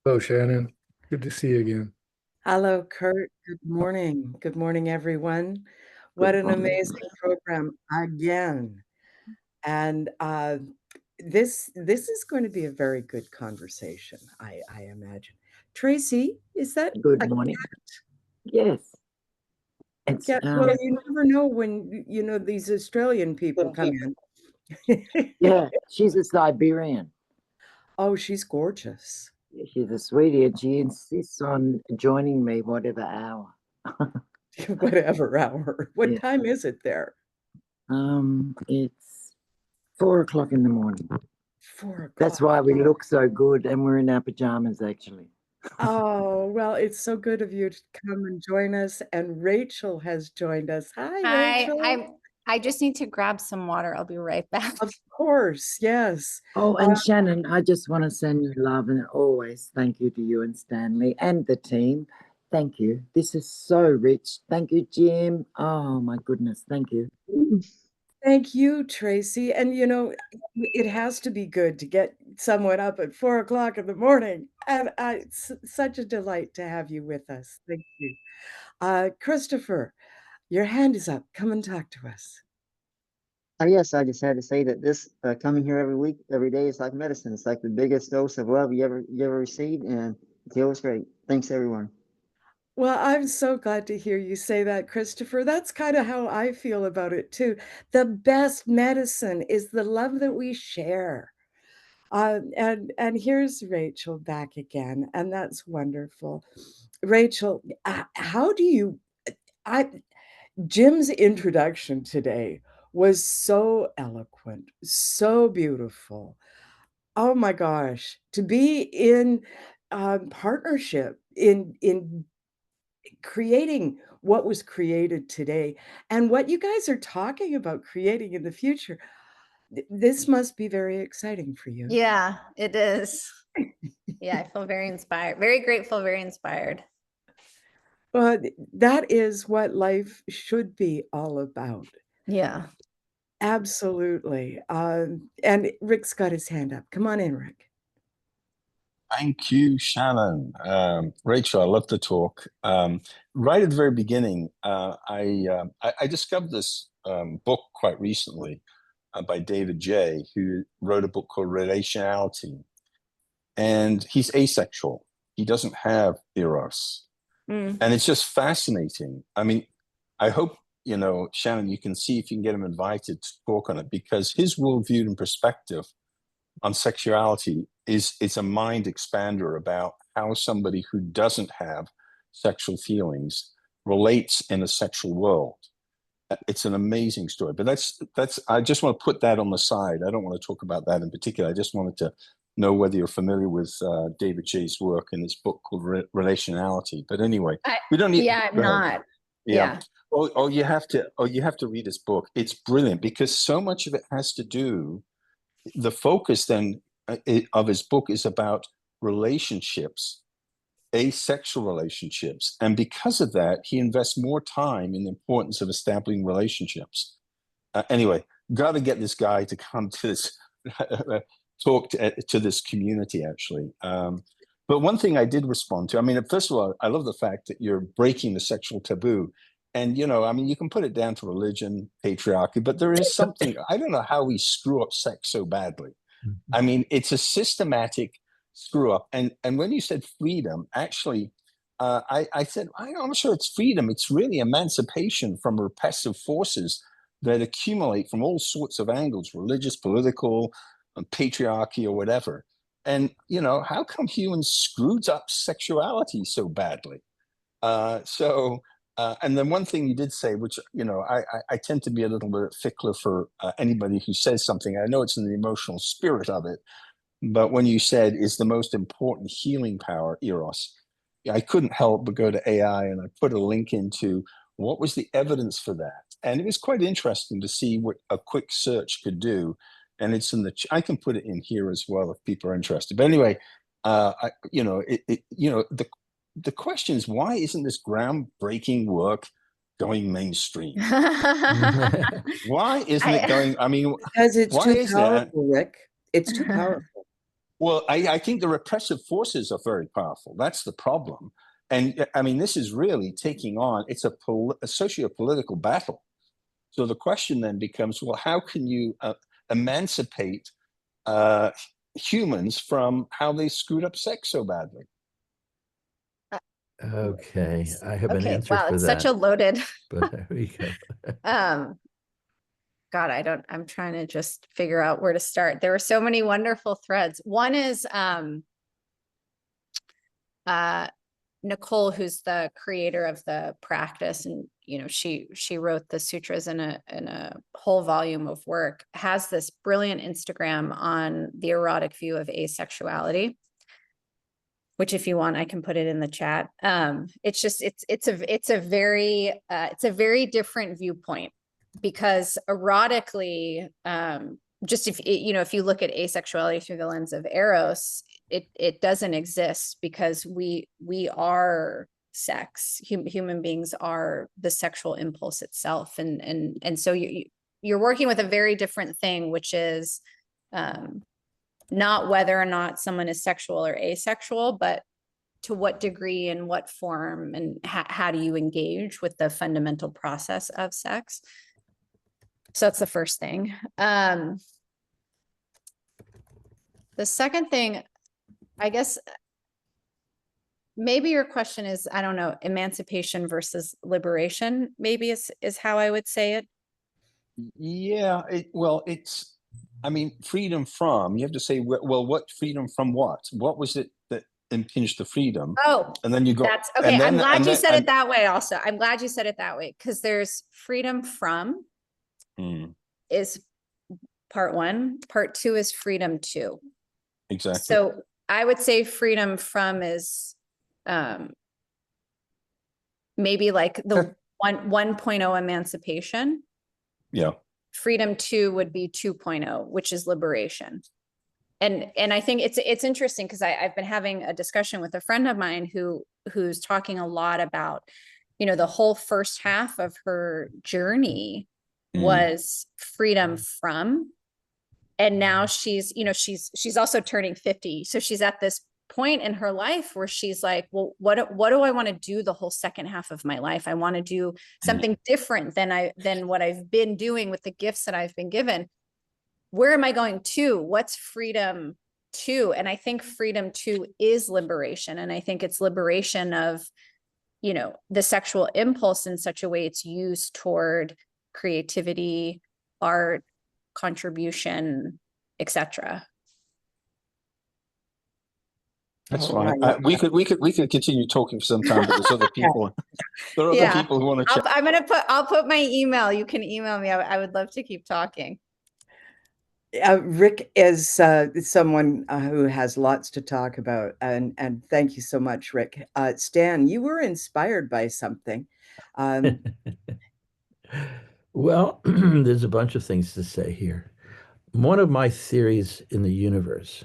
Hello, Shannon. Good to see you again. Hello, Kurt. Good morning. Good morning, everyone. What Good an morning. amazing program again. And this is going to be a very good conversation, I imagine. Tracy, is that Good a morning. Yes, it's cat? Well, you never know when these Australian people come in. yeah, she's a Siberian. Oh, she's gorgeous. She's a sweetie, and she insists on joining me whatever hour. Whatever hour. What Yeah. time is it there? It's 4 o'clock in the morning. 4 o'clock. That's why we look so good, and we're in our pajamas actually. Oh, well, it's so good of you to come and join us. And Rachel has joined us. Hi, Hi, Rachel. I just need to grab some water. I'll be right back. Of course, yes. Oh, and Shannon, I just want to send you love and always thank you to you and Stanley and the team. Thank you. This is so rich. Thank you, Jim. Oh my goodness, thank you. Thank you, Tracy. And it has to be good to get someone up at 4 o'clock in the morning. And it's such a delight to have you with us. Thank you. Christopher, your hand is up. Come and talk to us. Yes, I just had to say that this coming here every week, every day is like medicine. It's like the biggest dose of love you ever received, and it feels great. Thanks, everyone. Well, I'm so glad to hear you say that, Christopher. That's kind of how I feel about it too. The best medicine is the love that we share. And here's Rachel back again, and that's wonderful. Rachel, how do you? I Jim's introduction today was so eloquent, so beautiful. Oh my gosh, to be in partnership in creating what was created today and what you guys are talking about creating in the future. This must be very exciting for you. Yeah, it is. Yeah, I feel very inspired, very grateful, very inspired. Well, that is what life should be all about. Yeah. Absolutely. And Rick's got his hand up. Come on in, Rick. Thank you, Shannon. Rachel, I love the talk. Right at the very beginning, I discovered this book quite recently by David J., who wrote a book called Relationality. And he's asexual. He doesn't have eros. And it's just fascinating. I mean, I hope, Shannon, you can see if you can get him invited to talk on it, because his worldview and perspective on sexuality is it's a mind expander about how somebody who doesn't have sexual feelings relates in a sexual world. It's an amazing story, but that's I just want to put that on the side. I don't want to talk about that in particular. I just wanted to know whether you're familiar with David J's work in this book called Relationality. But anyway, we don't need. Yeah, I'm not. Yeah. Oh, you have to read his book. It's brilliant because so much of it has to do. The focus then of his book is about relationships, asexual relationships. And because of that, he invests more time in the importance of establishing relationships. Anyway, got to get this guy to come to this, talk to this community, actually. But one thing I did respond to, I mean, first of all, I love the fact that you're breaking the sexual taboo. And, I mean, you can put it down to religion, patriarchy, but there is something, I don't know how we screw up sex so badly. I mean, it's a systematic screw up. And when you said freedom, actually, I said, I'm not sure it's freedom. It's really emancipation from repressive forces that accumulate from all sorts of angles, religious, political, patriarchy, or whatever. And, how come humans screwed up sexuality so badly? And then one thing you did say, which, I tend to be a little bit fickler for anybody who says something. I know it's in the emotional spirit of it, but when you said is the most important healing power, Eros, I couldn't help but go to AI and I put a link into what was the evidence for that. And it was quite interesting to see what a quick search could do. And it's in I can put it in here as well if people are interested. But anyway, the question is, why isn't this groundbreaking work going mainstream? Why isn't it going? I mean, because it's why too is that? powerful, Rick. It's too powerful. Well, I think the repressive forces are very powerful. That's the problem. And I mean, this is really taking on, it's a socio-political battle. So the question then becomes, well, how can you emancipate humans from how they screwed up sex so badly? Okay, I have an Okay, answer wow, for it's that. such a loaded. But there we go. God, I'm trying to just figure out where to start. There were so many wonderful threads. One is Nicole, who's the creator of the practice, and she wrote the sutras in a whole volume of work, has this brilliant Instagram on the erotic view of asexuality, which if you want, I can put it in the chat. It's a very different viewpoint, because erotically, just if you look at asexuality through the lens of Eros, it doesn't exist, because we are sex. Human beings are the sexual impulse itself, and so you're working with a very different thing, which is not whether or not someone is sexual or asexual, but to what degree and what form, and how do you engage with the fundamental process of sex. So that's the first thing. The second thing, I guess, maybe your question is, I don't know, emancipation versus liberation, maybe is how I would say it. Yeah, it's, I mean, freedom from, you have to say, well, what freedom from what? What was it that impinged the freedom? Oh, And then you go, that's okay. and then, I'm glad and you then, said it and- that way also. I'm glad you said it that way, because there's freedom from is part one. Part two is freedom to. exactly. So I would say freedom from is maybe like the 1.0 emancipation. Yeah. Freedom 2 would be 2.0, which is liberation. And I think it's interesting, because I've been having a discussion with a friend of mine who's talking a lot about, the whole first half of her journey was freedom from, and now she's also turning 50. So she's at this point in her life where she's like, well, what do I want to do the whole second half of my life? I want to do something different than what I've been doing with the gifts that I've been given. Where am I going to? What's freedom to? And I think freedom to is liberation. And I think it's liberation of, the sexual impulse in such a way it's used toward creativity, art, contribution, etc. That's Oh, fine. I- We could continue talking for some time, but there's other people. There are other Yeah. people who want to chat. I'll put my email. You can email me. I would love to keep talking. Rick is someone who has lots to talk about, and thank you so much, Rick. Stan, you were inspired by something. Well, there's a bunch of things to say here. One of my theories in the universe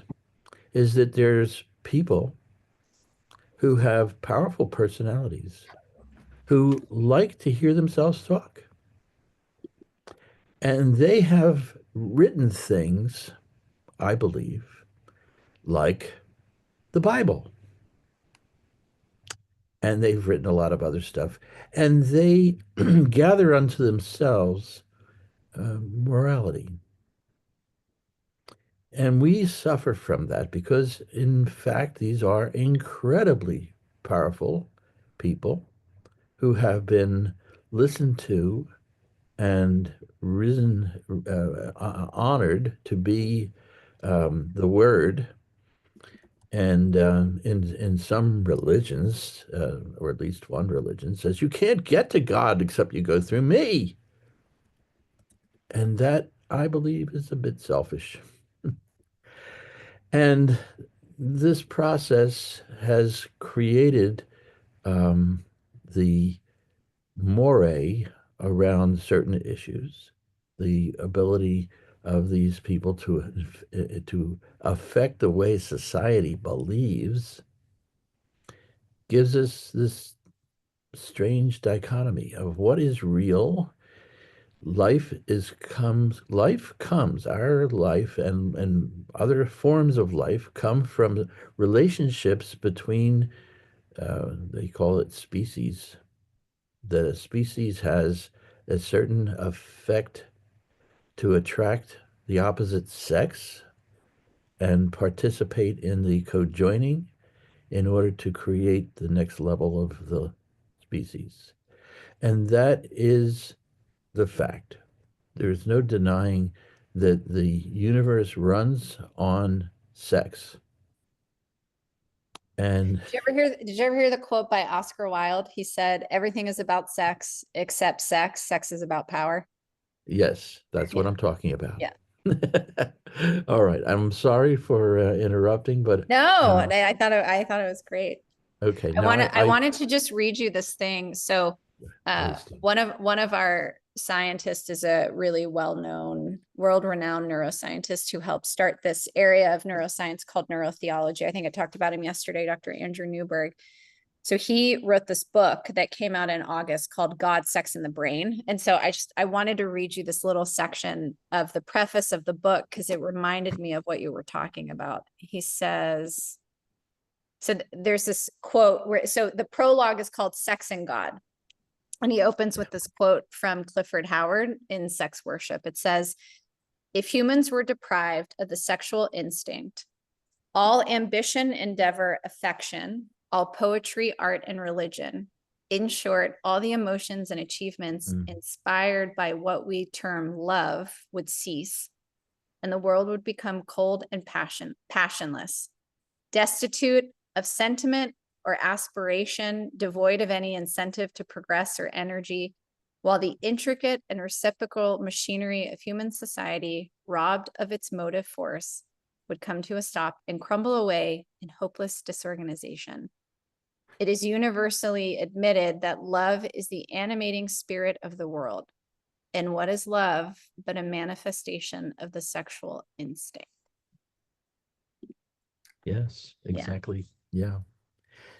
is that there's people who have powerful personalities who like to hear themselves talk. And they have written things, I believe, like the Bible. And they've written a lot of other stuff. And they gather unto themselves morality. And we suffer from that because, in fact, these are incredibly powerful people who have been listened to and risen, honored to be the word. And in some religions, or at least one religion, says you can't get to God except you go through me. And that, I believe, is a bit selfish. And this process has created the moray around certain issues, the ability of these people to affect the way society believes, gives us this strange dichotomy of what is real, life comes, our life and other forms of life come from relationships between, they call it species. The species has a certain effect to attract the opposite sex and participate in the co-joining in order to create the next level of the species. And that is the fact. There's no denying that the universe runs on sex. And Did you ever hear the quote by Oscar Wilde? He said, everything is about sex except sex. Sex is about power. yes, that's what Yeah. I'm talking about. Yeah. All right. I'm sorry for interrupting, but No, I thought it was great. okay. I Now I wanted to just read you this thing. So please do. one of our scientists is a really well-known, world-renowned neuroscientist who helped start this area of neuroscience called neurotheology. I think I talked about him yesterday, Dr. Andrew Newberg. So he wrote this book that came out in August called God, Sex, and the Brain. And so I wanted to read you this little section of the preface of the book because it reminded me of what you were talking about. He says, so there's this quote where, so the prologue is called Sex and God. And he opens with this quote from Clifford Howard in Sex Worship. It says, if humans were deprived of the sexual instinct, all ambition, endeavor, affection, all poetry, art, and religion, in short, all the emotions and achievements inspired by what we term love would cease, and the world would become cold and passionless, destitute of sentiment or aspiration, devoid of any incentive to progress or energy, while the intricate and reciprocal machinery of human society, robbed of its motive force, would come to a stop and crumble away in hopeless disorganization. It is universally admitted that love is the animating spirit of the world. And what is love but a manifestation of the sexual instinct? Yes, exactly. Yeah.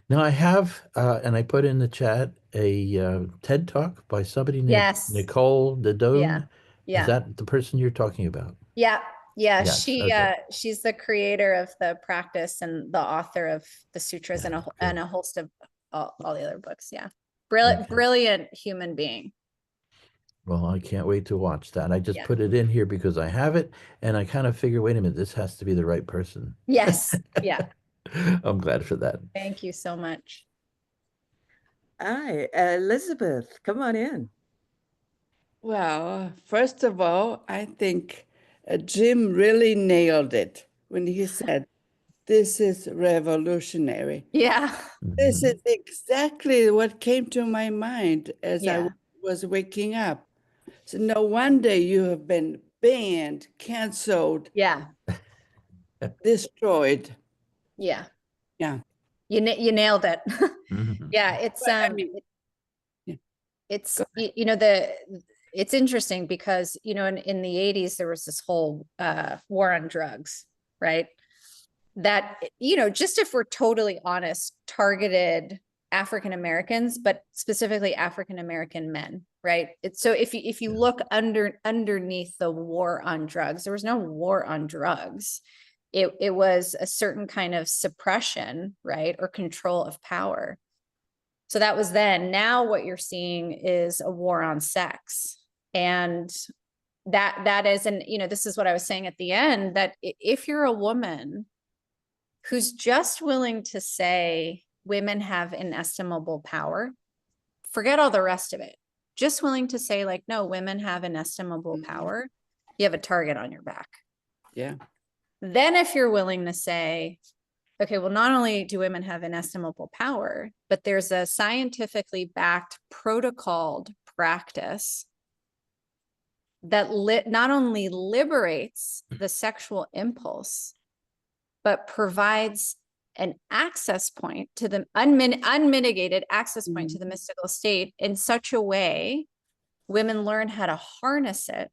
Now I have, and I put in the chat a TED Talk by somebody named Yes. Nicole Dadone. Yeah. Yeah. Is that the person you're talking about? Yeah. Yeah. Yes, She okay. she's the creator of the practice and the author of the sutras Yeah, and good. a host of all the other books. Yeah. Okay. Brilliant human being. Well, I can't wait to watch that. I just Yeah. put it in here because I have it, and I kind of figure, wait a minute, this has to be the right person. Yes. Yeah. I'm glad for that. Thank you so much. Hi, Elizabeth, come on in. Well, first of all, I think Jim really nailed it when he said, this is revolutionary. Yeah. This Mhm. is exactly what came to my mind as I Yeah. was waking up. So no wonder you have been banned, canceled, Yeah. destroyed. Yeah. Yeah. You nailed it. Mhm. Yeah. It's, But I mean, yeah. it's, Go you know, it's interesting because, you know, in the 80s, there was this whole war on drugs, right? That, you know, just if we're totally honest, targeted African Americans, but specifically African American men, right? It's so if you Yeah. look underneath the war on drugs, there was no war on drugs. It was a certain kind of suppression, right, or control of power. So that was then. Now what you're seeing is a war on sex. And that is, and you know, this is what I was saying at the end, that if you're a woman who's just willing to say women have inestimable power, forget all the rest of it. Just willing to say, like, no, women have inestimable power, you have a target on your back. Yeah. Then if you're willing to say, okay, well, not only do women have inestimable power, but there's a scientifically backed protocoled practice that not only liberates the sexual impulse, but provides an access point to the unmitigated access point to the mystical state in such a way women learn how to harness it,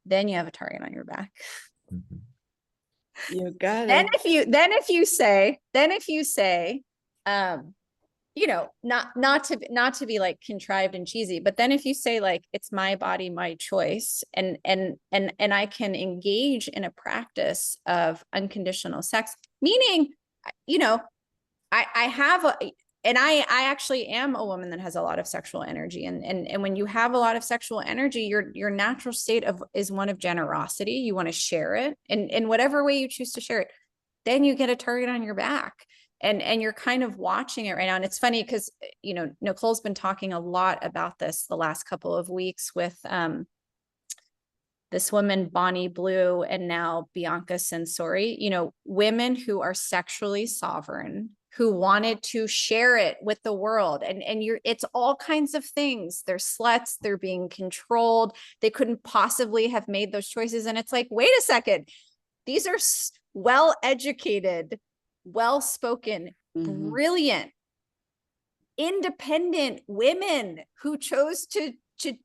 then you have a target on your back. Mhm. You got Then it. if you say, you know, not to be like contrived and cheesy, but then if you say like, it's my body, my choice, and I can engage in a practice of unconditional sex, meaning, you know, I have and I actually am a woman that has a lot of sexual energy. And when you have a lot of sexual energy, your natural state is one of generosity. You want to share it in whatever way you choose to share it. Then you get a target on your back. And you're kind of watching it right now. And it's funny because, you know, Nicole's been talking a lot about this the last couple of weeks with this woman, Bonnie Blue, and now Bianca Sensori, you know, women who are sexually sovereign, who wanted to share it with the world. And it's all kinds of things. They're sluts, they're being controlled. They couldn't possibly have made those choices. And it's like, wait a second, these are well-educated, well-spoken, brilliant, independent women who chose to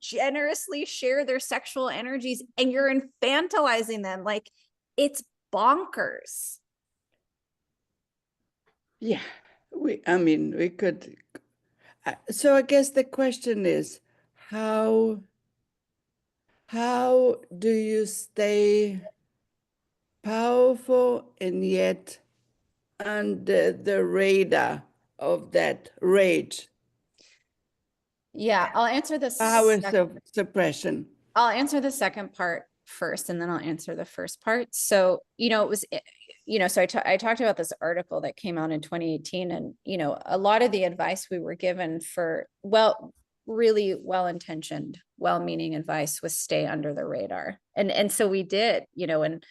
generously share their sexual energies, and you're infantilizing them. Like, it's bonkers. Yeah, I mean, we could. So I guess the question is, how do you stay powerful and yet under the radar of that rage? Yeah, I'll answer this. Power suppression. I'll answer the second part first, and then I'll answer the first part. So, you know, it was, you know, so I talked about this article that came out in 2018, and, you know, a lot of the advice we were given for, well, really well-intentioned, well-meaning advice was stay under the radar. And so we did, you know, and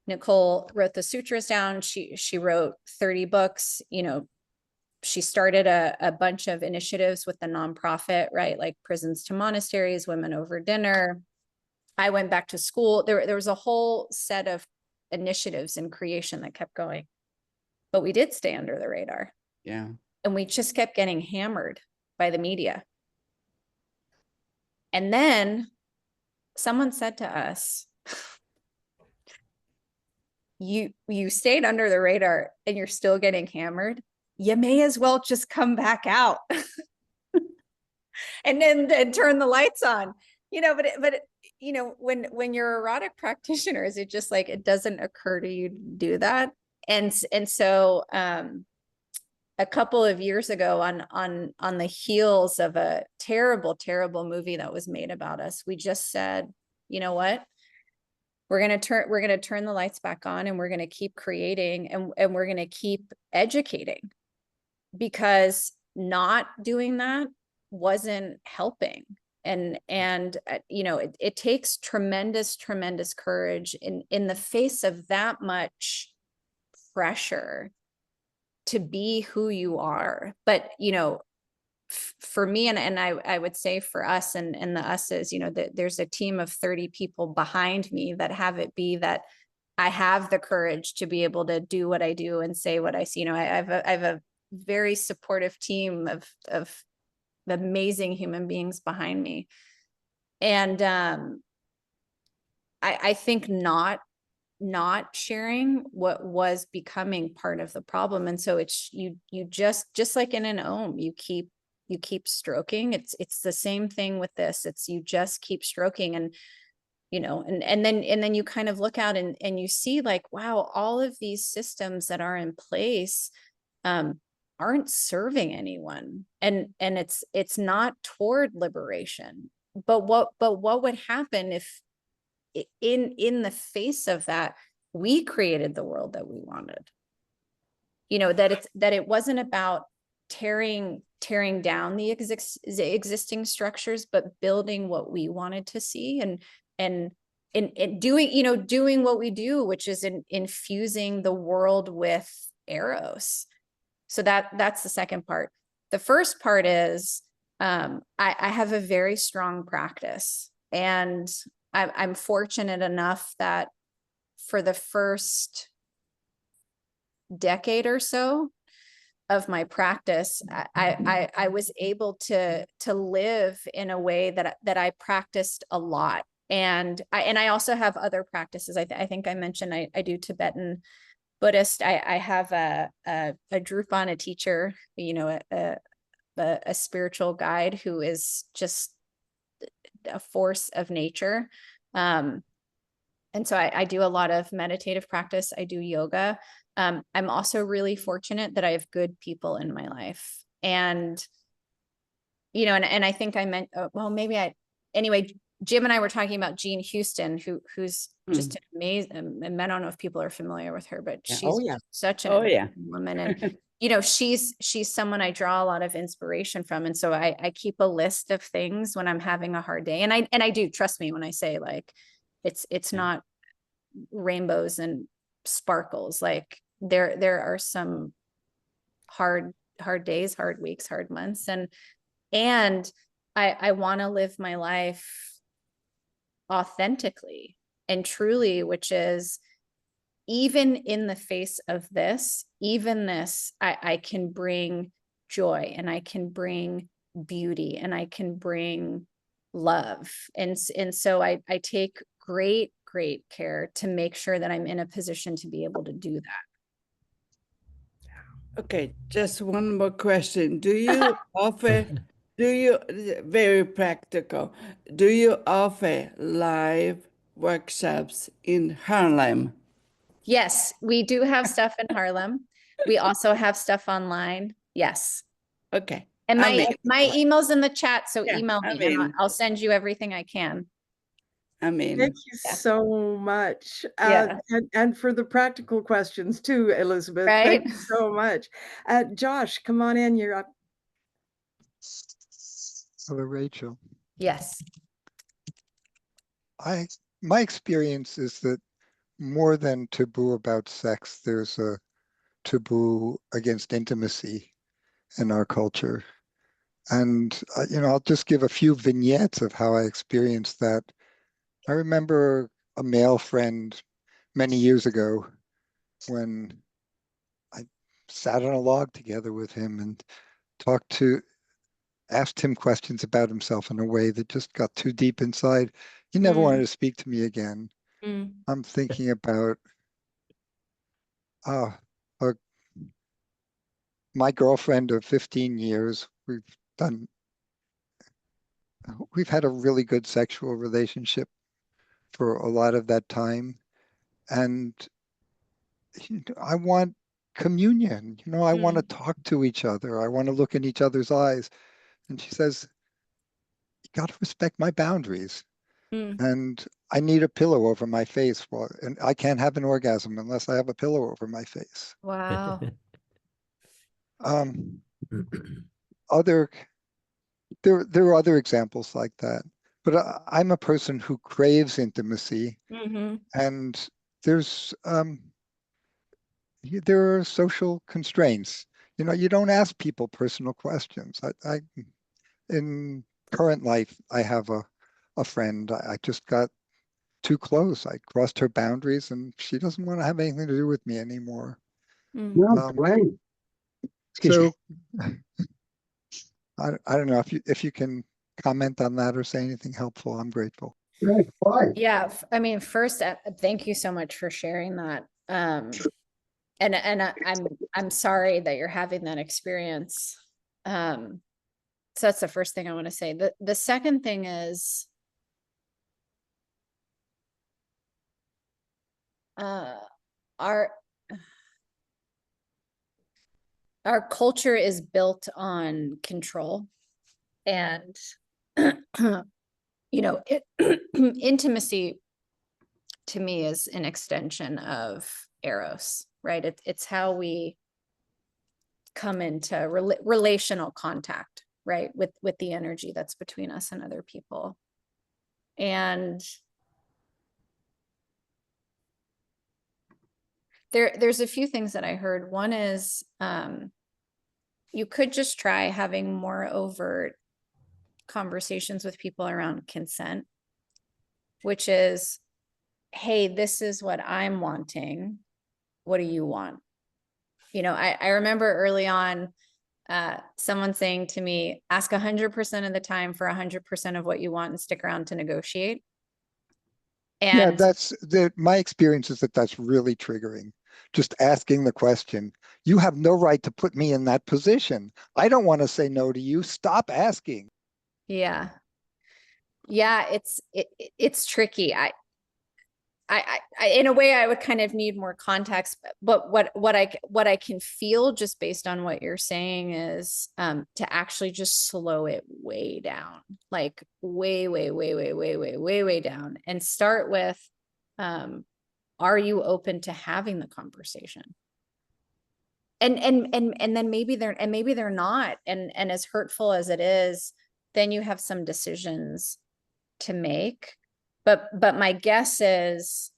Nicole wrote the sutras down. She wrote 30 books, you know, she started a bunch of initiatives with the nonprofit, right? Like Prisons to Monasteries, Women Over Dinner. I went back to school. There was a whole set of initiatives in creation that kept going, but we did stay under the radar. Yeah. And we just kept getting hammered by the media. And then someone said to us, you stayed under the radar and you're still getting hammered. You may as well just come back out and then turn the lights on, you know, but you know, when you're erotic practitioners, it just like, it doesn't occur to you to do that. And so, a couple of years ago on the heels of a terrible, terrible movie that was made about us, we just said, you know what? We're going to turn the lights back on, and we're going to keep creating, and we're going to keep educating, because not doing that wasn't helping. And you know, it takes tremendous courage in the face of that much pressure to be who you are. But, you know, for me, and I would say for us, and the us is, you know, that there's a team of 30 people behind me that have it be that I have the courage to be able to do what I do and say what I see. You know, I have a very supportive team of amazing human beings behind me. And I think not sharing what was becoming part of the problem. And so it's you just like in an ohm, you keep stroking. It's the same thing with this. It's you just keep stroking, and you know, and then you kind of look out and you see like, wow, all of these systems that are in place aren't serving anyone, and it's not toward liberation. But what would happen if in the face of that, we created the world that we wanted? You know, that it wasn't about tearing down the existing structures, but building what we wanted to see, and doing, you know, doing what we do, which is infusing the world with eros. So that's the second part. The first part is I have a very strong practice, and I'm fortunate enough that for the first decade or so of my practice, I was able to live in a way that I practiced a lot. And I also have other practices. I think I mentioned I do Tibetan Buddhist. I have a Drupana teacher, you know, a spiritual guide who is just a force of nature. And so I do a lot of meditative practice. I do yoga. I'm also really fortunate that I have good people in my life. And, you know, and I think I meant, well, anyway, Jim and I were talking about Jean Houston, who's just an amazing, and I don't know if people are familiar with her, but she's such an amazing woman. And, you know, she's someone I draw a lot of inspiration from. And so I keep a list of things when I'm having a hard day. And I do, trust me when I say, like, it's not rainbows and sparkles. Like there are some hard days, hard weeks, hard months. And I want to live my life authentically and truly, which is, even in the face of this, even this, I can bring joy, and I can bring beauty, and I can bring love. And so I take great care to make sure that I'm in a position to be able to do that. Okay, just one more question. Do you offer, very practical, do you offer live workshops in Harlem? Yes, we do have stuff in Harlem. We also have stuff online. Yes. Okay. And my email's in the chat, so Yeah, email me and I'll send you everything I can. Thank you so much. Yeah. And for the practical questions too, Elizabeth. Right? Thank you so much. Josh, come on in. You're up. Hello, Rachel. Yes. My experience is that more than taboo about sex, there's a taboo against intimacy in our culture. And, you know, I'll just give a few vignettes of how I experienced that. I remember a male friend many years ago when I sat on a log together with him and asked him questions about himself in a way that just got too deep inside. He never wanted to speak to me again. I'm thinking about my girlfriend of 15 years. We've had a really good sexual relationship for a lot of that time. And I want communion. You know, I want to talk to each other. I want to look in each other's eyes. And she says, you got to respect my boundaries. And I need a pillow over my face. And I can't have an orgasm unless I have a pillow over my face. Wow. There are other examples like that, but I'm a person who craves intimacy, and there are social constraints. You know, you don't ask people personal questions. In current life, I have a friend. I just got too close. I crossed her boundaries, and she doesn't want to have anything to do with me anymore. So I don't know if you can comment on that or say anything helpful. I'm grateful. Yeah, I mean, first, thank you so much for sharing that. And I'm sorry that you're having that experience. So that's the first thing I want to say. The second thing is, our culture is built on control, and you know, intimacy to me is an extension of Eros, right? It's how we come into relational contact, right? With the energy that's between us and other people. And there's a few things that I heard. One is, you could just try having more overt conversations with people around consent, which is, hey, this is what I'm wanting. What do you want? You know, I remember early on, someone saying to me, ask 100% of the time for 100% of what you want and stick around to negotiate. And yeah, my experience is that that's really triggering. just asking the question. You have no right to put me in that position. I don't want to say no to you. Stop asking. Yeah. Yeah, it's tricky. In a way, I would kind of need more context, but what I can feel just based on what you're saying is to actually just slow it way down, like way down, and start with, are you open to having the conversation? And then maybe they're not, and as hurtful as it is, then you have some decisions to make. But my guess is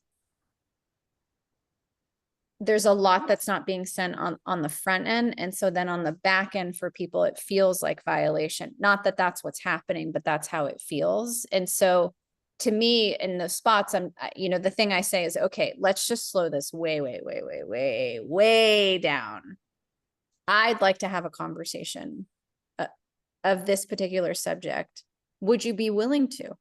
there's a lot that's not being sent on the front end. And so then on the back end for people, it feels like violation. Not that that's what's happening, but that's how it feels. And so to me, in those spots, the thing I say is, okay, let's just slow this way down. I'd like to have a conversation of this particular subject. Would you be willing to?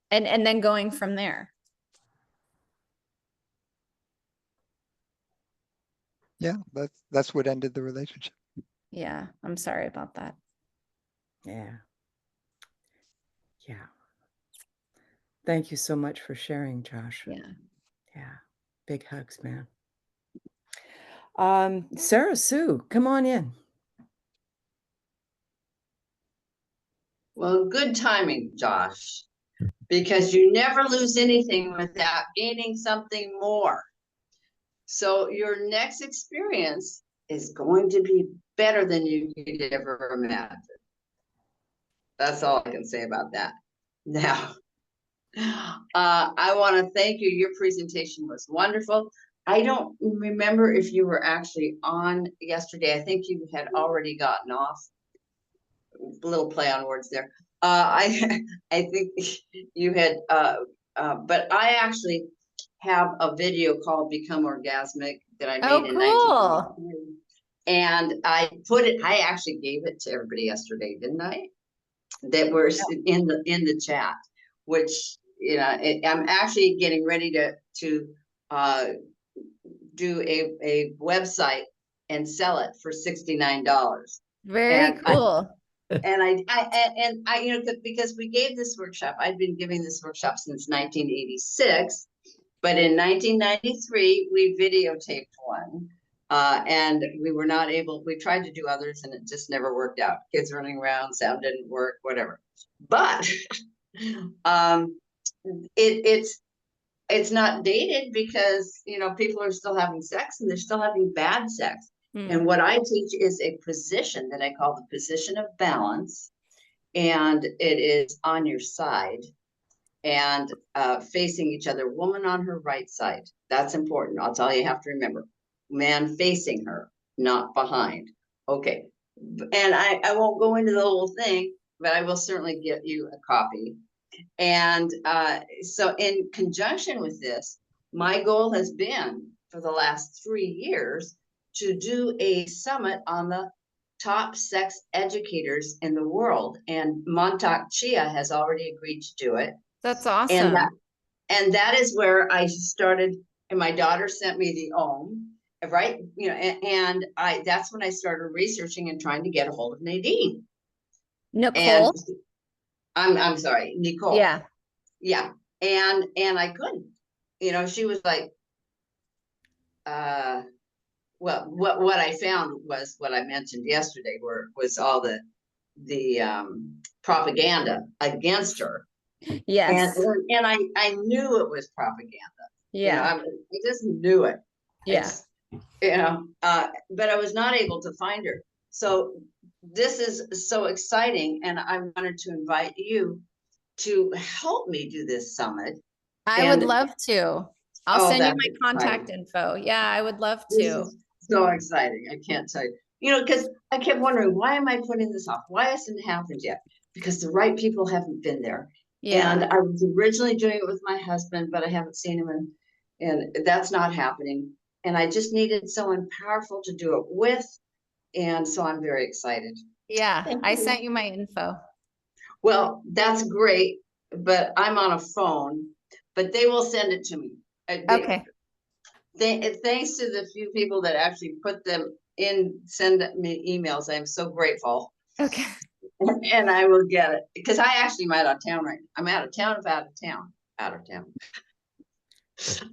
And then going from there. Yeah, that's what ended the relationship. Yeah, I'm sorry about that. Yeah. Yeah. Thank you so much for sharing, Josh. Yeah. Yeah. Big hugs, man. Sarah Sue, come on in. Well, good timing, Josh, because you never lose anything without gaining something more. So your next experience is going to be better than you could ever imagine. That's all I can say about that. Now, I want to thank you. Your presentation was wonderful. I don't remember if you were actually on yesterday. I think you had already gotten off. A little play on words there. I I think you had, but I actually have a video called "Become Orgasmic" that I made in cool. 1983, and I actually gave it to everybody yesterday, didn't I? That were in the chat, which I'm actually getting ready to do a website and sell it for $69. Very cool. And I because we gave this workshop, I'd been giving this workshop since 1986, but in 1993 we videotaped one, and we were not able. We tried to do others, and it just never worked out. Kids running around, sound didn't work, whatever. But it's not dated because people are still having sex and they're still having bad sex. And what I teach is a position that I call the position of balance, and it is on your side and facing each other. Woman on her right side. That's important. That's all you have to remember. Man facing her, not behind. Okay. And I won't go into the whole thing, but I will certainly get you a copy. And so in conjunction with this, my goal has been for the last 3 years to do a summit on the top sex educators in the world. And Montauk Chia has already agreed to do it. That's awesome. And that is where I started. And my daughter sent me the OM, right? And that's when I started researching and trying to get a hold of Nadine. Nicole. And I'm sorry, Nicole. Yeah. Yeah. And I couldn't. She was like, well, what I found was what I mentioned yesterday, was all the propaganda against her. Yes. And I knew it was propaganda. Yeah. I just knew it. Yeah. But I was not able to find her. So this is so exciting, and I wanted to invite you to help me do this summit. I would love to. I'll send you my contact exciting. info. Yeah, I would love This to. is so exciting. I can't tell you. Because I kept wondering, why am I putting this off? Why hasn't it happened yet? Because the right people haven't been there. Yeah. And I was originally doing it with my husband, but I haven't seen him, and that's not happening. And I just needed someone powerful to do it with. And so I'm very excited. Yeah. Thank I you. sent you my info. Well, that's great, but I'm on a phone. but they will send it to me. Okay. Thanks to the few people that actually put them in, send me emails. I'm so grateful. Okay. And I will get it because I actually am out of town right now. I'm out of town.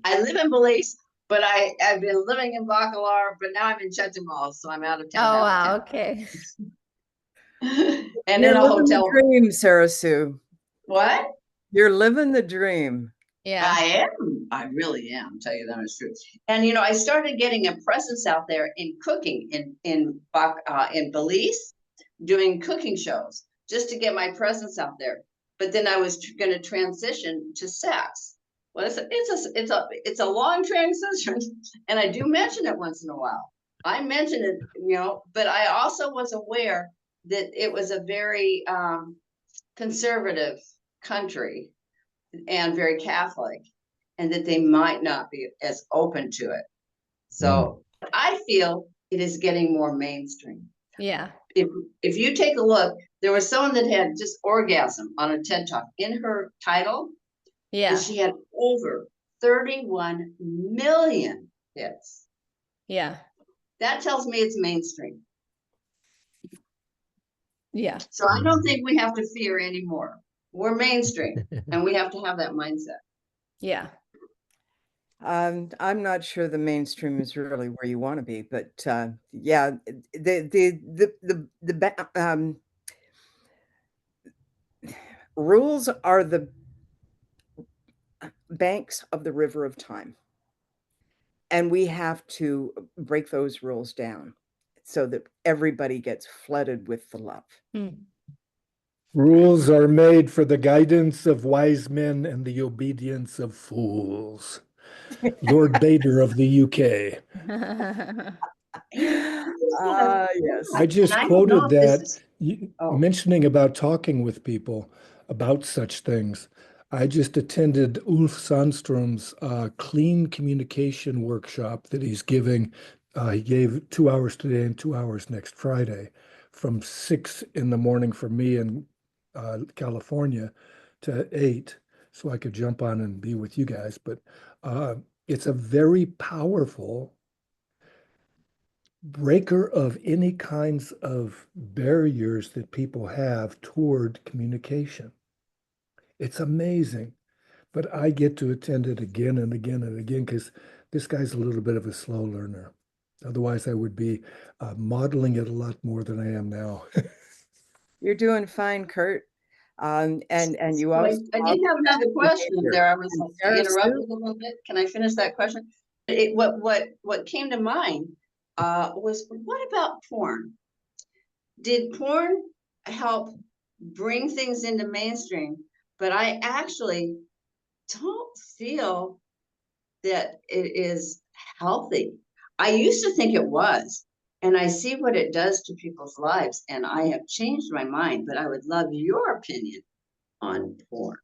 I live in Belize, but I've been living in Bacalar, but now I'm in Chetumal, so I'm out of Oh, town. wow. Okay. And You're in a living the hotel. dream, Sarah Sue. What? You're living the dream. Yeah. I am. I really am. Tell you the honest truth. And I started getting a presence out there in cooking in Belize, doing cooking shows just to get my presence out there. But then I was going to transition to sex. Well, it's a long transition, and I do mention it once in a while. I mention it, but I also was aware that it was a very conservative country and very Catholic, and that they might not be as open to it. So I feel it is getting more mainstream. Yeah. If you take a look, there was someone that had just orgasm on a TED Talk in her title, Yeah. and she had over 31 million hits. Yeah. That tells me it's mainstream. Yeah. So I don't think we have to fear anymore. We're mainstream, and we have to have that mindset. Yeah. I'm not sure the mainstream is really where you want to be, but yeah, the rules are the banks of the river of time, and we have to break those rules down so that everybody gets flooded with the love. Rules are made for the guidance of wise men and the obedience of fools. Lord Bader of the UK. Yes. I just And I don't know quoted if this that, is- Oh. mentioning about talking with people about such things. I just attended Ulf Sandström's clean communication workshop that he's giving. He gave 2 hours today and 2 hours next Friday from 6 in the morning for me in California to 8, so I could jump on and be with you guys. But it's a very powerful breaker of any kinds of barriers that people have toward communication. It's amazing, but I get to attend it again and again and again because this guy's a little bit of a slow learner. Otherwise, I would be modeling it a lot more than I am now. You're doing fine, Kurt. And you I also did have another question there. I was Sarah interrupted Sue? a little bit. Can I finish that question? What came to mind was, what about porn? Did porn help bring things into mainstream? But I actually don't feel that it is healthy. I used to think it was, and I see what it does to people's lives, and I have changed my mind, but I would love your opinion on porn.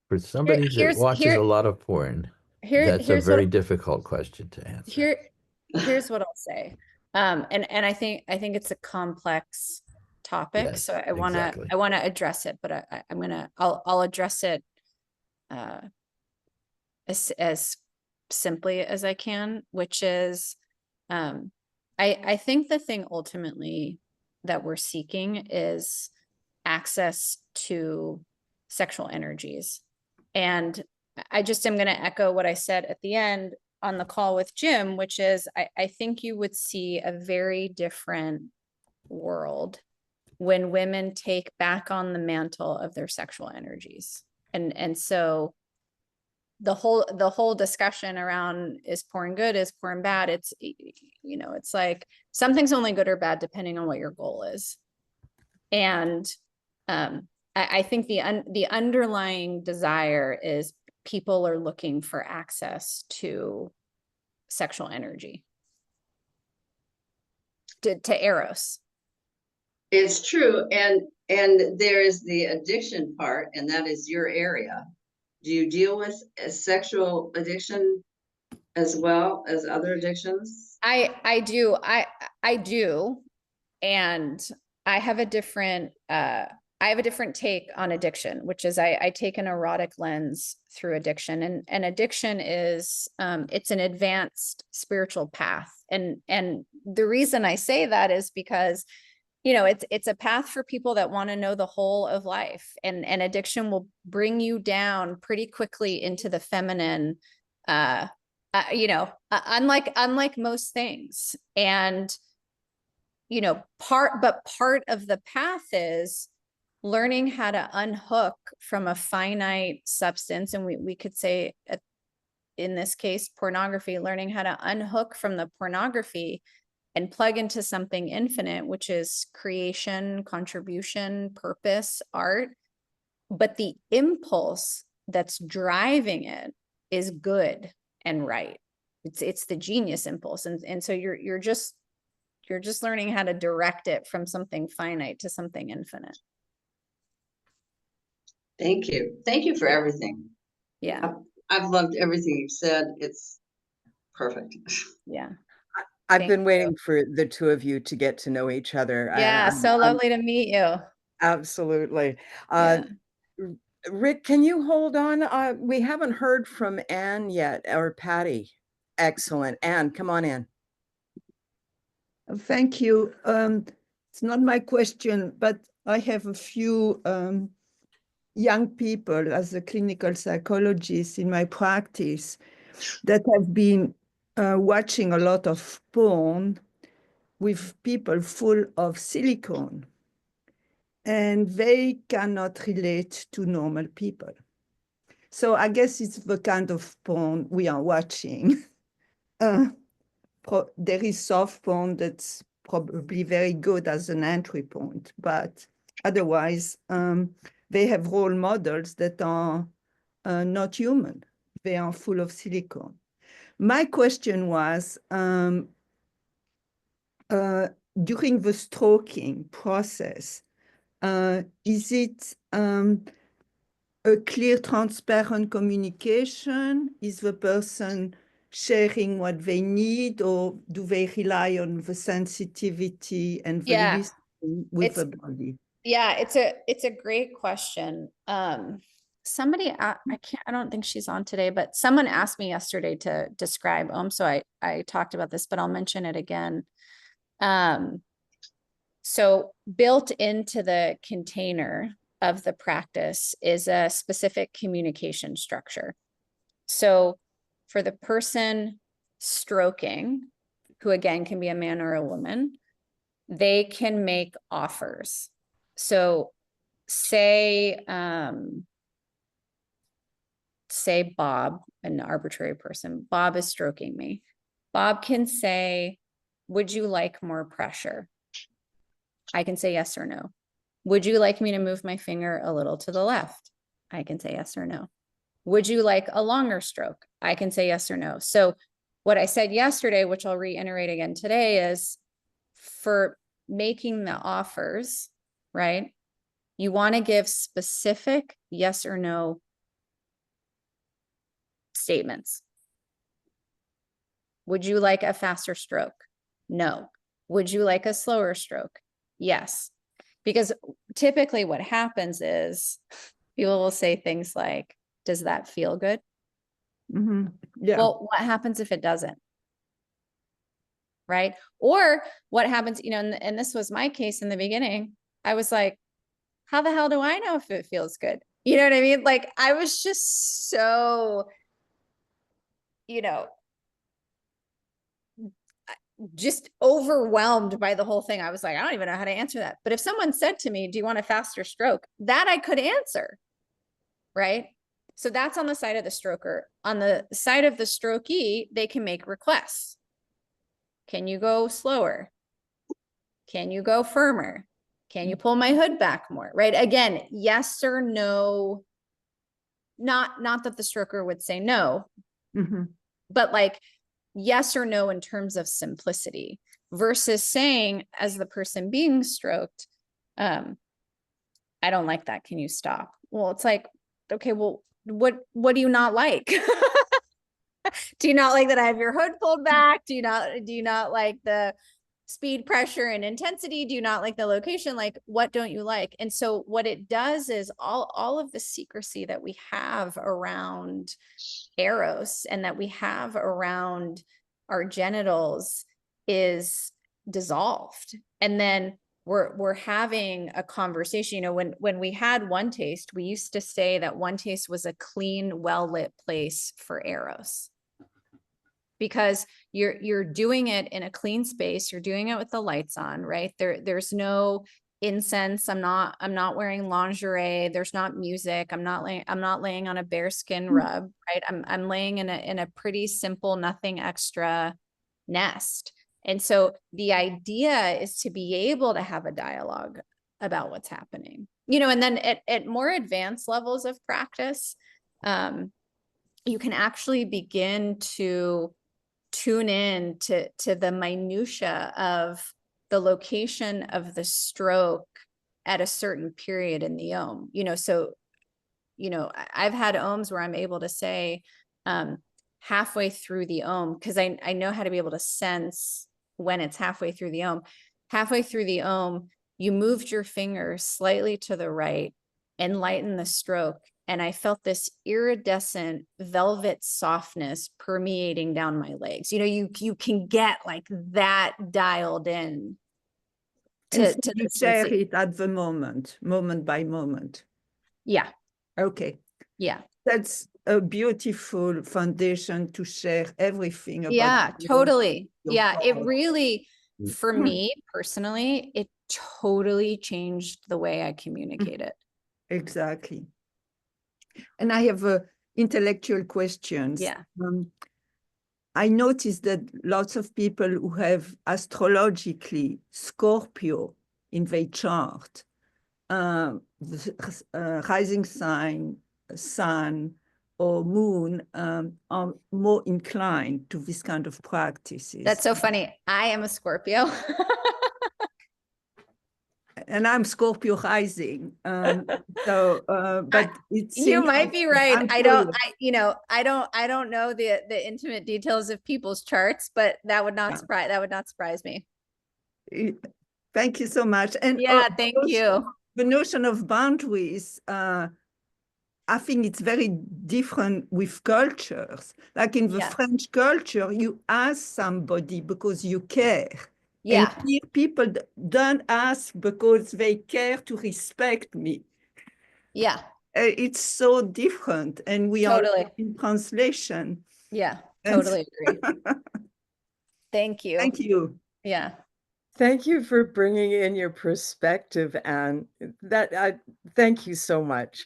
For somebody that watches a lot of porn, that's a here's very what difficult question to answer. here's what I'll say. And I think it's a complex topic. Yes, So I exactly. want to address it, but I'll address it as simply as I can, which is I think the thing ultimately that we're seeking is access to sexual energies. And I just am going to echo what I said at the end on the call with Jim, which is I think you would see a very different world when women take back on the mantle of their sexual energies. And so the whole discussion around is porn good, is porn bad, it's it's like something's only good or bad depending on what your goal is. And I think the underlying desire is people are looking for access to sexual energy, to Eros. It's true, and there is the addiction part, and that is your area. Do you deal with sexual addiction as well as other addictions? I do. I do. And I have a different take on addiction, which is I take an erotic lens through addiction, and addiction is it's an advanced spiritual path. And the reason I say that is because, you know, it's a path for people that want to know the whole of life, and addiction will bring you down pretty quickly into the feminine, unlike most things. And you know, part of the path is learning how to unhook from a finite substance. And we could say, in this case, pornography, learning how to unhook from the pornography and plug into something infinite, which is creation, contribution, purpose, art. But the impulse that's driving it is good and right. It's the genius impulse. And so you're just learning how to direct it from something finite to something infinite. Thank you. Thank you for everything. Yeah. I've loved everything you've said. It's perfect. Yeah. I've been waiting for the two of you to get to know each other. Yeah. So lovely to meet you. Absolutely. Yeah. Rick, can you hold on? We haven't heard from Anne yet, or Patty. Excellent. Anne, come on in. Thank you. It's not my question, but I have a few young people as a clinical psychologist in my practice that have been watching a lot of porn with people full of silicone, and they cannot relate to normal people. So I guess it's the kind of porn we are watching. There is soft porn that's probably very good as an entry point, but otherwise, they have role models that are not human. They are full of silicone. My question was, during the stroking process, is it a clear, transparent communication? Is the person sharing what they need, or do they rely on the sensitivity and the listening with the body? Yeah, it's a great question. Somebody, I don't think she's on today, but someone asked me yesterday to describe so I talked about this, but I'll mention it again. So built into the container of the practice is a specific communication structure. So for the person stroking, who again can be a man or a woman, they can make offers. So say Bob, an arbitrary person, Bob is stroking me. Bob can say, would you like more pressure? I can say yes or no. Would you like me to move my finger a little to the left? I can say yes or no. Would you like a longer stroke? I can say yes or no. So what I said yesterday, which I'll reiterate again today, is for making the offers, right? You want to give specific yes or no statements. Would you like a faster stroke? No. Would you like a slower stroke? Yes. Because typically what happens is people will say things like, does that feel good? Mm-hmm. Yeah. Well, what happens if it doesn't? Right? Or what happens, you know, and this was my case in the beginning. I was like, how the hell do I know if it feels good? You know what I mean? Like I was just so, you know, just overwhelmed by the whole thing. I was like, I don't even know how to answer that. But if someone said to me, do you want a faster stroke? That I could answer, right? So that's on the side of the stroker. On the side of the strokee, they can make requests. Can you go slower? Can you go firmer? Can you pull my hood back more, right? Again, yes or no. Not that the stroker would say no, but like, yes or no in terms of simplicity versus saying as the person being stroked, I don't like that. Can you stop? Well, it's like, okay, well, what do you not like? Do you not like that I have your hood pulled back? Do you not like the speed, pressure, and intensity? Do you not like the location? Like, what don't you like? And so what it does is all of the secrecy that we have around Eros and that we have around our genitals is dissolved. And then we're having a conversation. You know, when we had One Taste, we used to say that One Taste was a clean, well-lit place for Eros, because you're doing it in a clean space. You're doing it with the lights on, right? There's no incense. I'm not wearing lingerie. There's not music. I'm not laying on a bearskin rug, right? I'm laying in a pretty simple, nothing extra nest. And so the idea is to be able to have a dialogue about what's happening, you know, and then at more advanced levels of practice, you can actually begin to tune in to the minutia of the location of the stroke at a certain period in the ohm. You know, so, you know, I've had ohms where I'm able to say halfway through the ohm, because I know how to be able to sense when it's halfway through the ohm. Halfway through the ohm, you moved your finger slightly to the right and lighten the stroke. And I felt this iridescent velvet softness permeating down my legs. You know, you can get like that dialed in And so to you the share sensation. it at the moment by moment. Yeah. Okay. Yeah. That's a beautiful foundation to share everything about. Yeah, totally. Yeah, it body. really, for me personally, it totally changed the way I communicate it. Exactly. And I have intellectual questions. Yeah. I noticed that lots of people who have astrologically Scorpio in their chart, rising sign, sun, or moon, are more inclined to this kind of practices. That's so funny. I am a Scorpio. And I'm Scorpio rising. But it seems You might like be right. I'm I curious. don't know the intimate details of people's charts, but that would not surprise me. Thank you so much. And Yeah, thank you. The notion of boundaries, I think it's very different with cultures. Like in the Yeah. French culture, you ask somebody because you care. Yeah. And here people don't ask because they care to respect me. Yeah. It's so different, and we are Totally. in translation. Yeah, And totally agree. Thank you. thank you. Yeah. Thank you for bringing in your perspective, Anne. Thank you so much.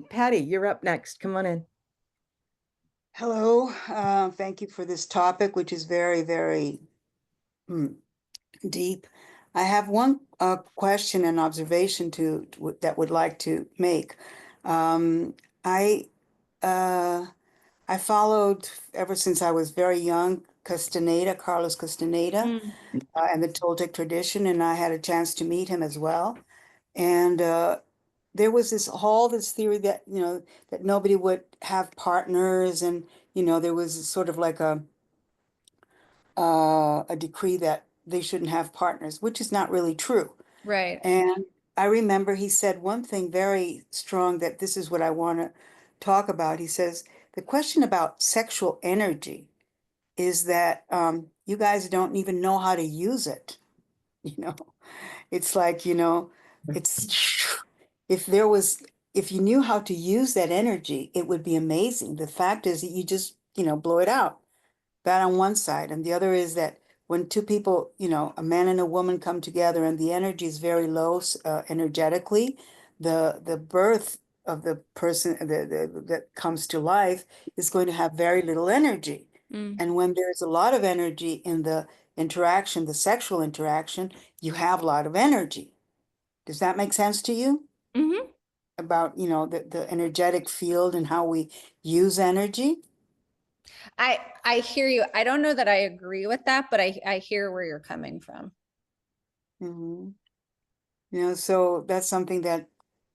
Patty, you're up next. Come on in. Hello. Thank you for this topic, which is very, very deep. I have one question and observation that would like to make. I followed ever since I was very young Carlos Castaneda, and the Toltec tradition, and I had a chance to meet him as well. And there was this theory that, that nobody would have partners, and, there was sort of like a decree that they shouldn't have partners, which is not really true. Right. And I remember he said one thing very strong, that this is what I want to talk about. He says, the question about sexual energy is that you guys don't even know how to use it. It's like, it's if you knew how to use that energy, it would be amazing. The fact is that you just, blow it out. That on one side. And the other is that when two people, a man and a woman come together and the energy is very low energetically, the birth of the person that comes to life is going to have very little energy. And when there's a lot of energy in the interaction, the sexual interaction, you have a lot of energy. Does that make sense to you? Mm-hmm. About, the energetic field and how we use energy? I hear you. I don't know that I agree with that, but I hear where you're coming from. So that's something that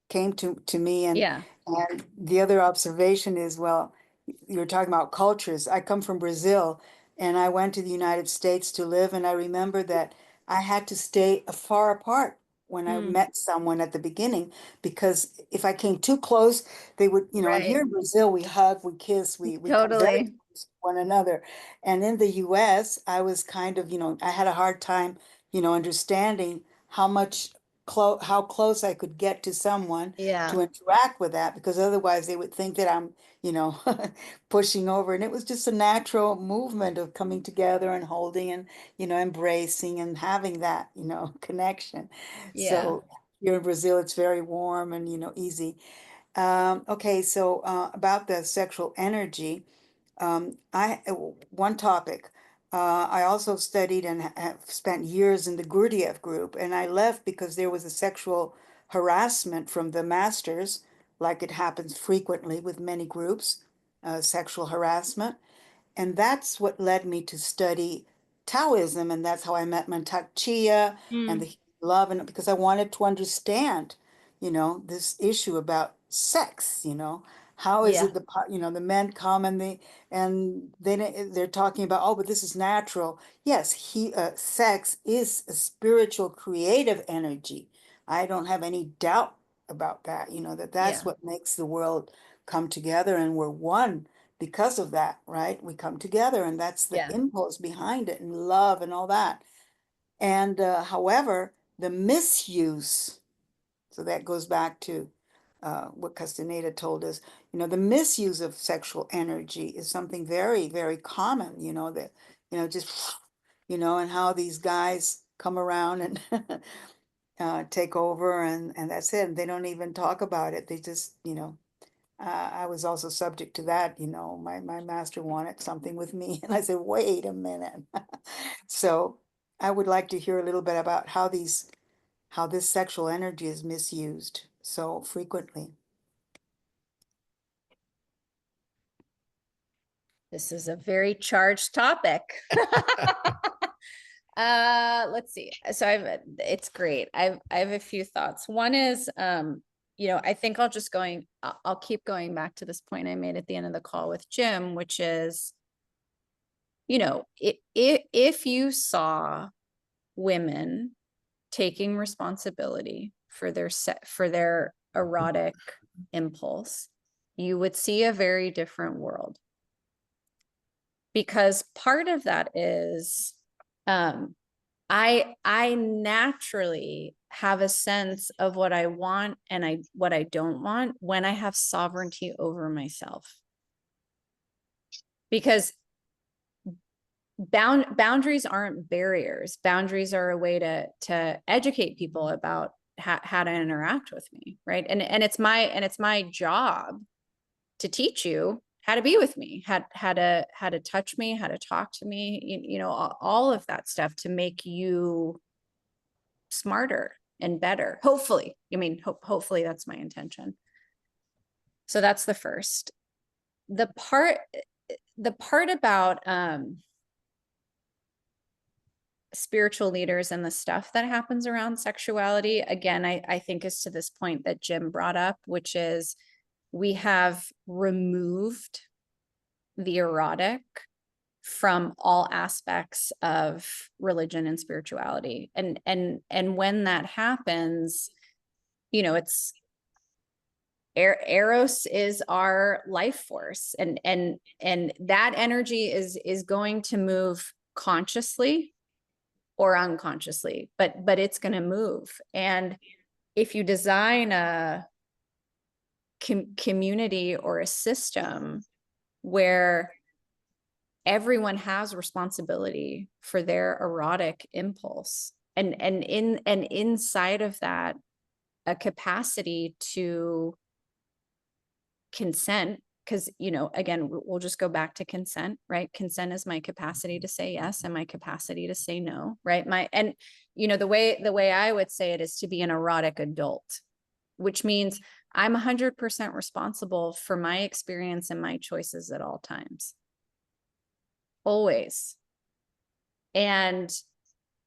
came to me, and Yeah. And the other observation is, well, you're talking about cultures. I come from Brazil and I went to the United States to live, and I remember that I had to stay far apart when I met someone at the beginning, because if I came too close, they would, you know, and here Right. in Brazil, we hug, we kiss, we come very Totally. close to one another. And in the US, I was kind of, you know, I had a hard time, you know, understanding how much how close I could get to someone Yeah. to interact with that, because otherwise they would think that I'm, you know, pushing over. And it was just a natural movement of coming together and holding and, you know, embracing and having that, you know, connection. Yeah. So here in Brazil, it's very warm and, you know, easy. Okay, so about the sexual energy, one topic. I also studied and have spent years in the Gurdjieff group, and I left because there was a sexual harassment from the masters, like it happens frequently with many groups, sexual harassment. And that's what led me to study Taoism, and that's how I met Mantak Chia and the love, and because I wanted to understand, you know, this issue about sex, you know, how is Yeah. it you know, the men come and they're talking about, oh, but this is natural. Yes, sex is a spiritual creative energy. I don't have any doubt about that, you know, that's Yeah. what makes the world come together, and we're one because of that, right? We come together, and that's the Yeah. impulse behind it, and love and all that. And however, the misuse, so that goes back to what Castaneda told us, you know, the misuse of sexual energy is something very, very common, you know, that, you know, just, you know, and how these guys come around and take over, and that's it. And they don't even talk about it. They just, you know, I was also subject to that, you know, my master wanted something with me, and I said, wait a minute. So I would like to hear a little bit about how this sexual energy is misused so frequently. This is a very charged topic. Let's see. So it's great. I have a few thoughts. One is, you know, I think I'll keep going back to this point I made at the end of the call with Jim, which is, you know, if you saw women taking responsibility for their erotic impulse, you would see a very different world. Because part of that is, I naturally have a sense of what I want and what I don't want when I have sovereignty over myself. Because boundaries aren't barriers. Boundaries are a way to educate people about how to interact with me, right? And it's my job to teach you how to be with me, how to touch me, how to talk to me, you know, all of that stuff to make you smarter and better. Hopefully, I mean, hopefully that's my intention. So that's the first. The part about spiritual leaders and the stuff that happens around sexuality, again, I think is to this point that Jim brought up, which is we have removed the erotic from all aspects of religion and spirituality. And when that happens, you know, it's Eros is our life force, and that energy is going to move consciously or unconsciously, but it's going to move. And if you design a community or a system where everyone has responsibility for their erotic impulse, and inside of that, a capacity to consent, because, you know, again, we'll just go back to consent, right? Consent is my capacity to say yes and my capacity to say no, right? And you know, the way I would say it is to be an erotic adult, which means I'm 100% responsible for my experience and my choices at all times, always. And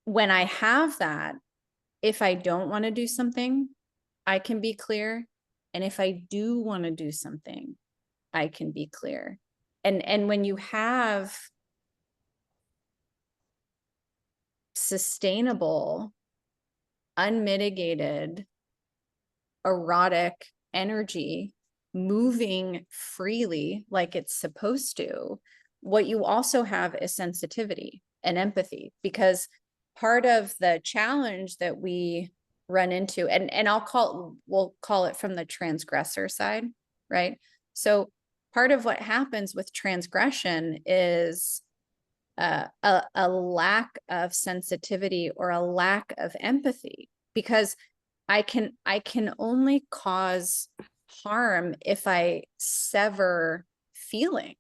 when I have that, if I don't want to do something, I can be clear And if I do want to do something, I can be clear. And when you have sustainable, unmitigated, erotic energy moving freely like it's supposed to, what you also have is sensitivity and empathy, because part of the challenge that we run into, and we'll call it from the transgressor side, right? So part of what happens with transgression is a lack of sensitivity or a lack of empathy, because I can only cause harm if I sever feeling.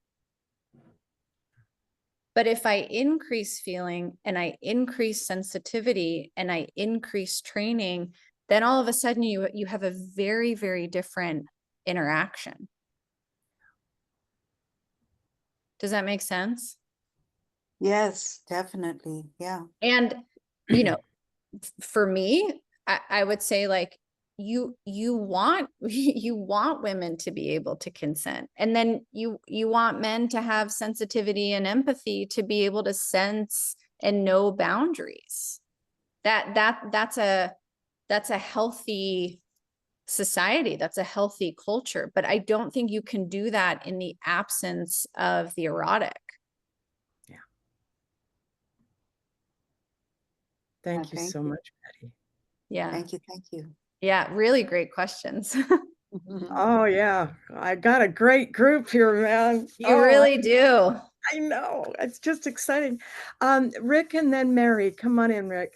But if I increase feeling and I increase sensitivity and I increase training, then all of a sudden you have a very, very different interaction. Does that make sense? Yes, definitely. Yeah. And, you know, for me, I would say, like, you want you want women to be able to consent, and then you want men to have sensitivity and empathy to be able to sense and know boundaries. That's a healthy society, that's a healthy culture. But I don't think you can do that in the absence of the erotic. Thank you so much, Patty. Yeah. Thank you. Thank you. Yeah, really great questions. Oh yeah, I got a great group here, man. You really do. I know, it's just exciting. Rick and then Mary, come on in, Rick.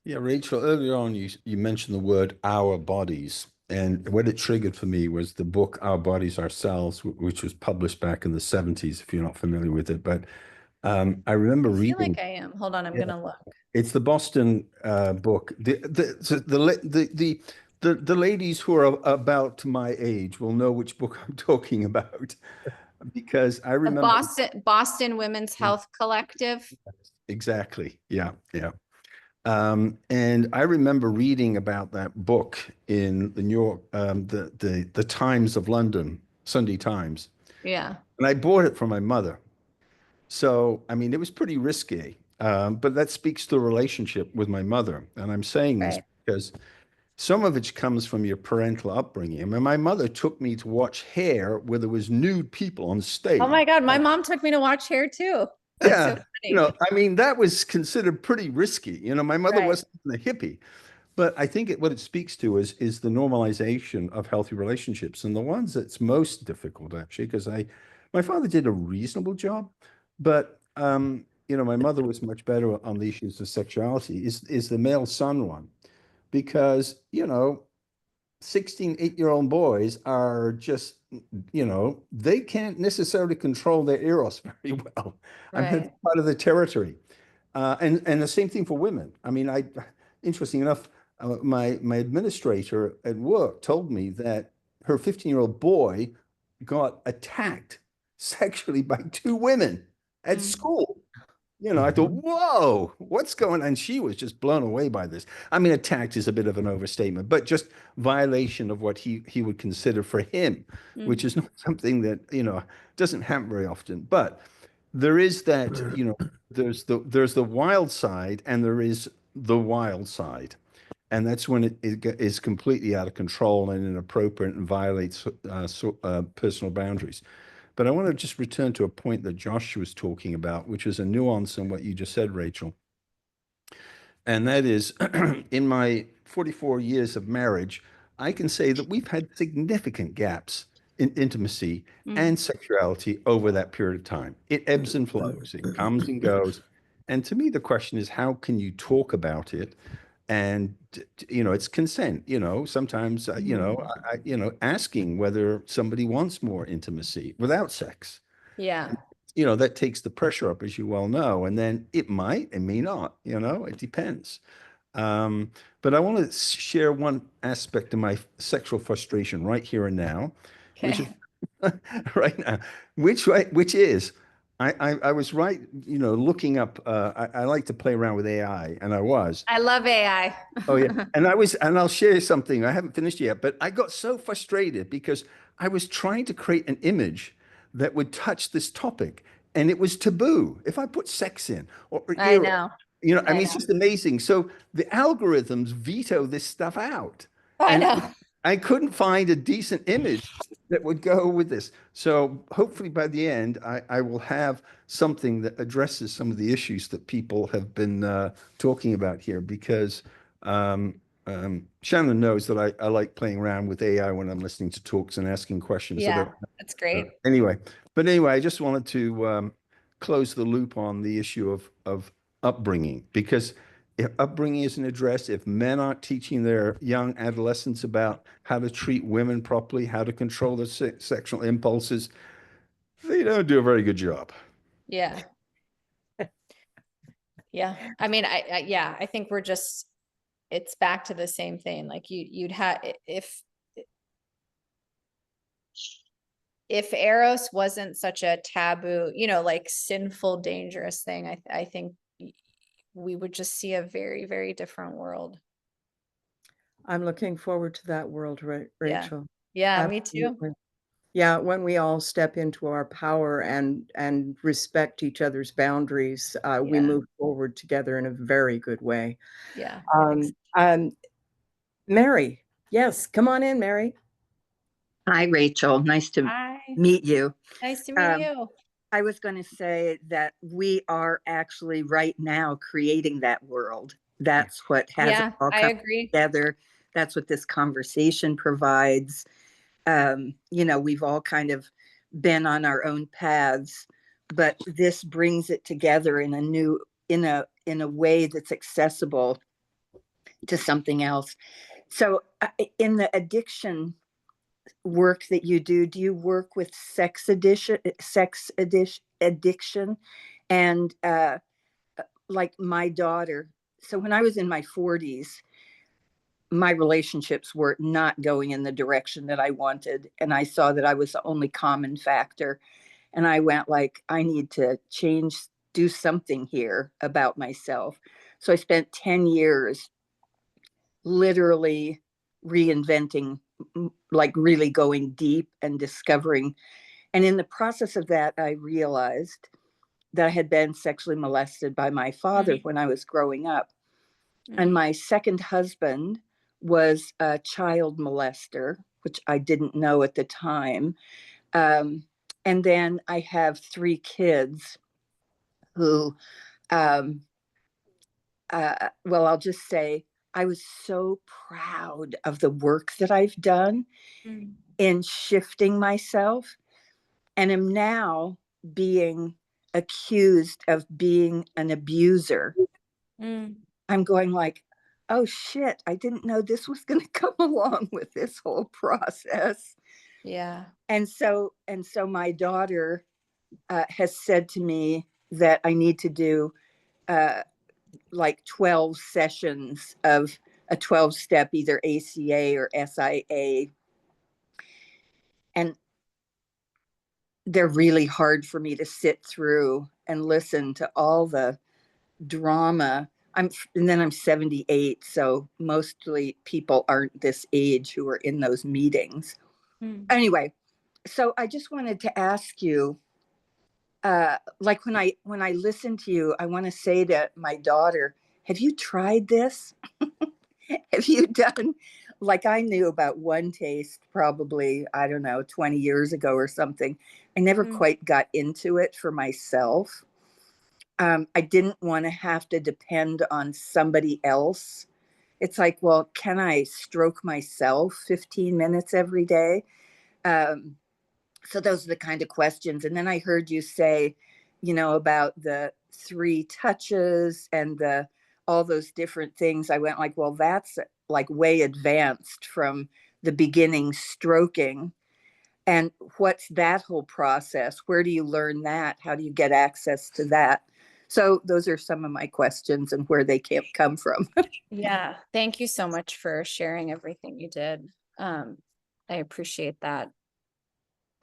Yeah, Rachel, earlier on you mentioned the word our bodies. And what it triggered for me was the book Our Bodies, Ourselves, which was published back in the 70s, if you're not familiar with it. But I remember I feel reading. like I am. Hold on, I'm gonna look. It's the Boston book. The ladies who are about my age will know which book I'm talking about, because I The remember Boston Women's Health Collective. exactly. Yeah, yeah. And I remember reading about that book in the New York, the Times of London, Sunday Times, Yeah. and I bought it for my mother. So, I mean, it was pretty risky, but that speaks to the relationship with my mother. And I'm saying this Right. because some of it comes from your parental upbringing. I mean, my mother took me to watch Hair where there was nude people on stage. Oh my God, my mom took me to watch Hair too. That's Yeah, so funny. I mean, that was considered pretty risky. My mother Right. wasn't a hippie, but I think what it speaks to is the normalization of healthy relationships, and the ones that's most difficult actually, because my father did a reasonable job, but my mother was much better on the issues of sexuality. Is the male son one, because 16, 8-year-old boys are just, they can't necessarily control their eros very well. I mean, it's Right. part of the territory. And the same thing for women. I mean, interesting enough, my administrator at work told me that her 15-year-old boy got attacked sexually by 2 women at school. I thought, whoa, what's going on? And she was just blown away by this. I mean, attacked is a bit of an overstatement, but just violation of what he would consider for him, which is not something that, doesn't happen very often. But there is that, there's the wild side and there is the wild side. And that's when it is completely out of control and inappropriate and violates personal boundaries. But I want to just return to a point that Josh was talking about, which is a nuance in what you just said, Rachel. And that is, in my 44 years of marriage, I can say that we've had significant gaps in intimacy and sexuality over that period of time. It ebbs and flows, it comes and goes. And to me, the question is, how can you talk about it? And it's consent. Sometimes asking whether somebody wants more intimacy without sex. Yeah. That takes the pressure up, as you well know. And then it might and may not. It depends. But I want to share one aspect of my sexual frustration right here and now, which is Okay. right now, which is I was right, looking up, I like to play around with AI, and I was. I love AI. Oh yeah. And I'll share something. I haven't finished yet, but I got so frustrated because I was trying to create an image that would touch this topic, and it was taboo. If I put sex in, or I know. I mean, it's just amazing. So the algorithms veto this stuff out, I and know. I couldn't find a decent image that would go with this. So hopefully by the end, I will have something that addresses some of the issues that people have been talking about here, because Shannon knows that I like playing around with AI when I'm listening to talks and asking questions. Yeah, that's great. Anyway, I just wanted to close the loop on the issue of upbringing, because if upbringing isn't addressed, if men aren't teaching their young adolescents about how to treat women properly, how to control their sexual impulses, they don't do a very good job. Yeah. Yeah. I mean, yeah, I think it's back to the same thing. Like you'd have, if Eros wasn't such a taboo, like sinful, dangerous thing, I think we would just see a very, very different world. I'm looking forward to that world, Rachel. Yeah, me too. Absolutely. Yeah, when we all step into our power and respect each other's boundaries, we move forward together in a very good way. Yeah. Mary, yes, come on in, Mary. Hi, Rachel. Nice to meet you. Nice to meet you. I was going to say that we are actually right now creating that world. That's what has it all come together. That's what this conversation provides. We've all kind of been on our own paths, but this brings it together in a way that's accessible to something else. So in the addiction work that you do you work with sex addiction? And like my daughter, so when I was in my 40s, my relationships were not going in the direction that I wanted, and I saw that I was the only common factor, and I went like, I need to change, do something here about myself. So I spent 10 years literally reinventing, like really going deep and discovering. And in the process of that, I realized that I had been sexually molested by my father when I was growing up. And my second husband was a child molester, which I didn't know at the time. And then I have 3 kids who, well, I'll just say, I was so proud of the work that I've done in shifting myself, and am now being accused of being an abuser. I'm going like, oh shit, I didn't know this was going to come along with this whole process. Yeah. And so my daughter has said to me that I need to do like 12 sessions of a 12-step, either ACA or SIA. And they're really hard for me to sit through and listen to all the drama. And then I'm 78, so mostly people aren't this age who are in those meetings. Anyway, so I just wanted to ask you, like when I listen to you, I want to say to my daughter, have you tried this? Have you done, like I knew about One Taste probably, I don't know, 20 years ago or something. I never quite got into it for myself. I didn't want to have to depend on somebody else. It's like, well, can I stroke myself 15 minutes every day? So those are the kind of questions. And then I heard you say, about the 3 touches and all those different things. I went like, well, that's like way advanced from the beginning stroking. And what's that whole process? Where do you learn that? How do you get access to that? So those are some of my questions and where they can't come from. Yeah. Thank you so much for sharing everything you did. I appreciate that.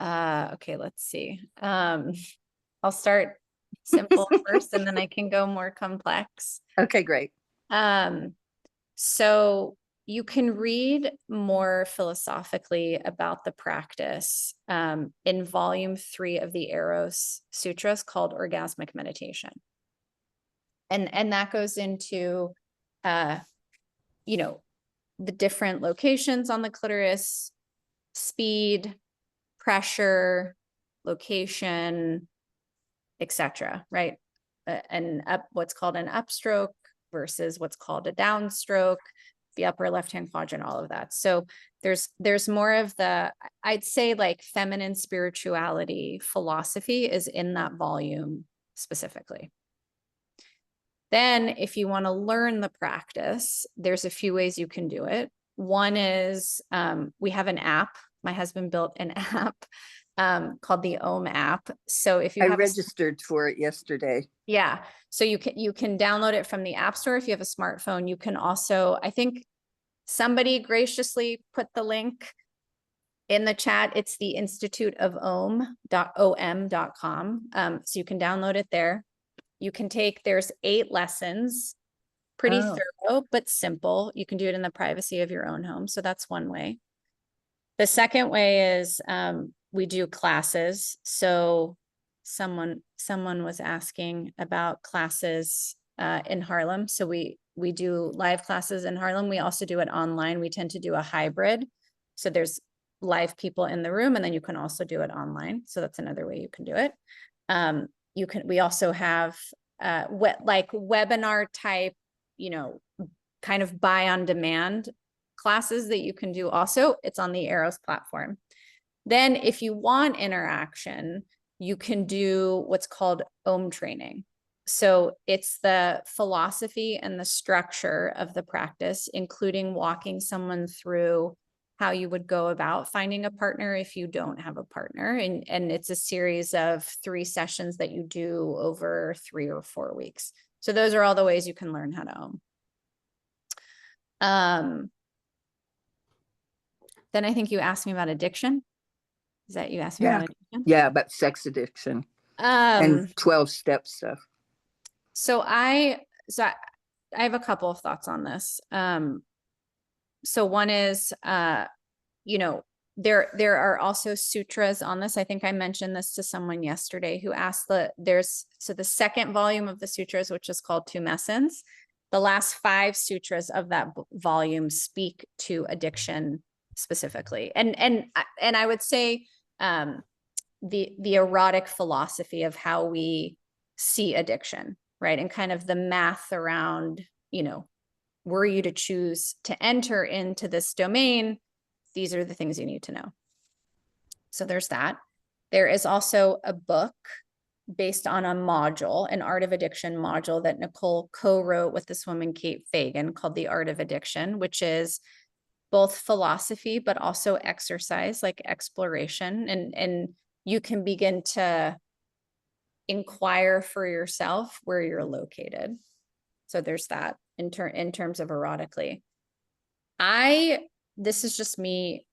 Okay, let's see. I'll start simple first, and then I can go more complex. Okay, great. So you can read more philosophically about the practice in volume 3 of the Eros Sutras, called Orgasmic Meditation. And that goes into, you know, the different locations on the clitoris, speed, pressure, location, etc. Right? What's called an upstroke versus what's called a downstroke, the upper left-hand quadrant, all of that. So there's more of the, I'd say, like, feminine spirituality philosophy is in that volume specifically. Then if you want to learn the practice, there's a few ways you can do it. One is we have an app. My husband built an app called the Om app. So if you I have registered for it yesterday. Yeah. So you can download it from the App Store if you have a smartphone. You can also, I think somebody graciously put the link in the chat. It's the Institute of om.com. So you can download it there. You can there's 8 lessons, pretty thorough, but simple. You can do it in the privacy of your own home. So that's one way. The second way is we do classes. So someone was asking about classes in Harlem. So we do live classes in Harlem. We also do it online. We tend to do a hybrid. So there's live people in the room, and then you can also do it online. So that's another way you can do it. We also have like webinar type, kind of buy on demand classes that you can do also. It's on the Eros platform. Then if you want interaction, you can do what's called Om training. So it's the philosophy and the structure of the practice, including walking someone through how you would go about finding a partner if you don't have a partner. And it's a series of 3 sessions that you do over 3 or 4 weeks. So those are all the ways you can learn how to Om. Then I think you asked me about addiction. Is that you asked me about addiction? Yeah, about sex addiction and 12-step stuff. So I have a couple of thoughts on this. So one is, there are also sutras on this. I think I mentioned this to someone yesterday who asked the second volume of the sutras, which is called Tumescence, the last 5 sutras of that volume speak to addiction specifically. And I would say the erotic philosophy of how we see addiction, right? And kind of the math around, were you to choose to enter into this domain, these are the things you need to know. So there's that. There is also a book based on a module, an Art of Addiction module that Nicole co-wrote with this woman, Kate Fagan, called The Art of Addiction, which is both philosophy, but also exercise, like exploration. And you can begin to inquire for yourself where you're located. So there's that in terms of erotically. This is just me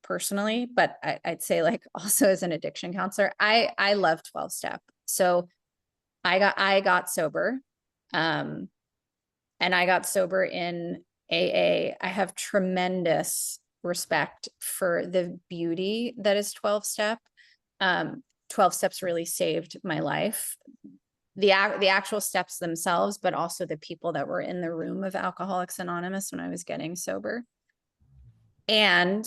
personally, but I'd say, like, also as an addiction counselor, I love 12-step. So I got sober, and I got sober in AA. I have tremendous respect for the beauty that is 12-step. 12 steps really saved my life. The actual steps themselves, but also the people that were in the room of Alcoholics Anonymous when I was getting sober. And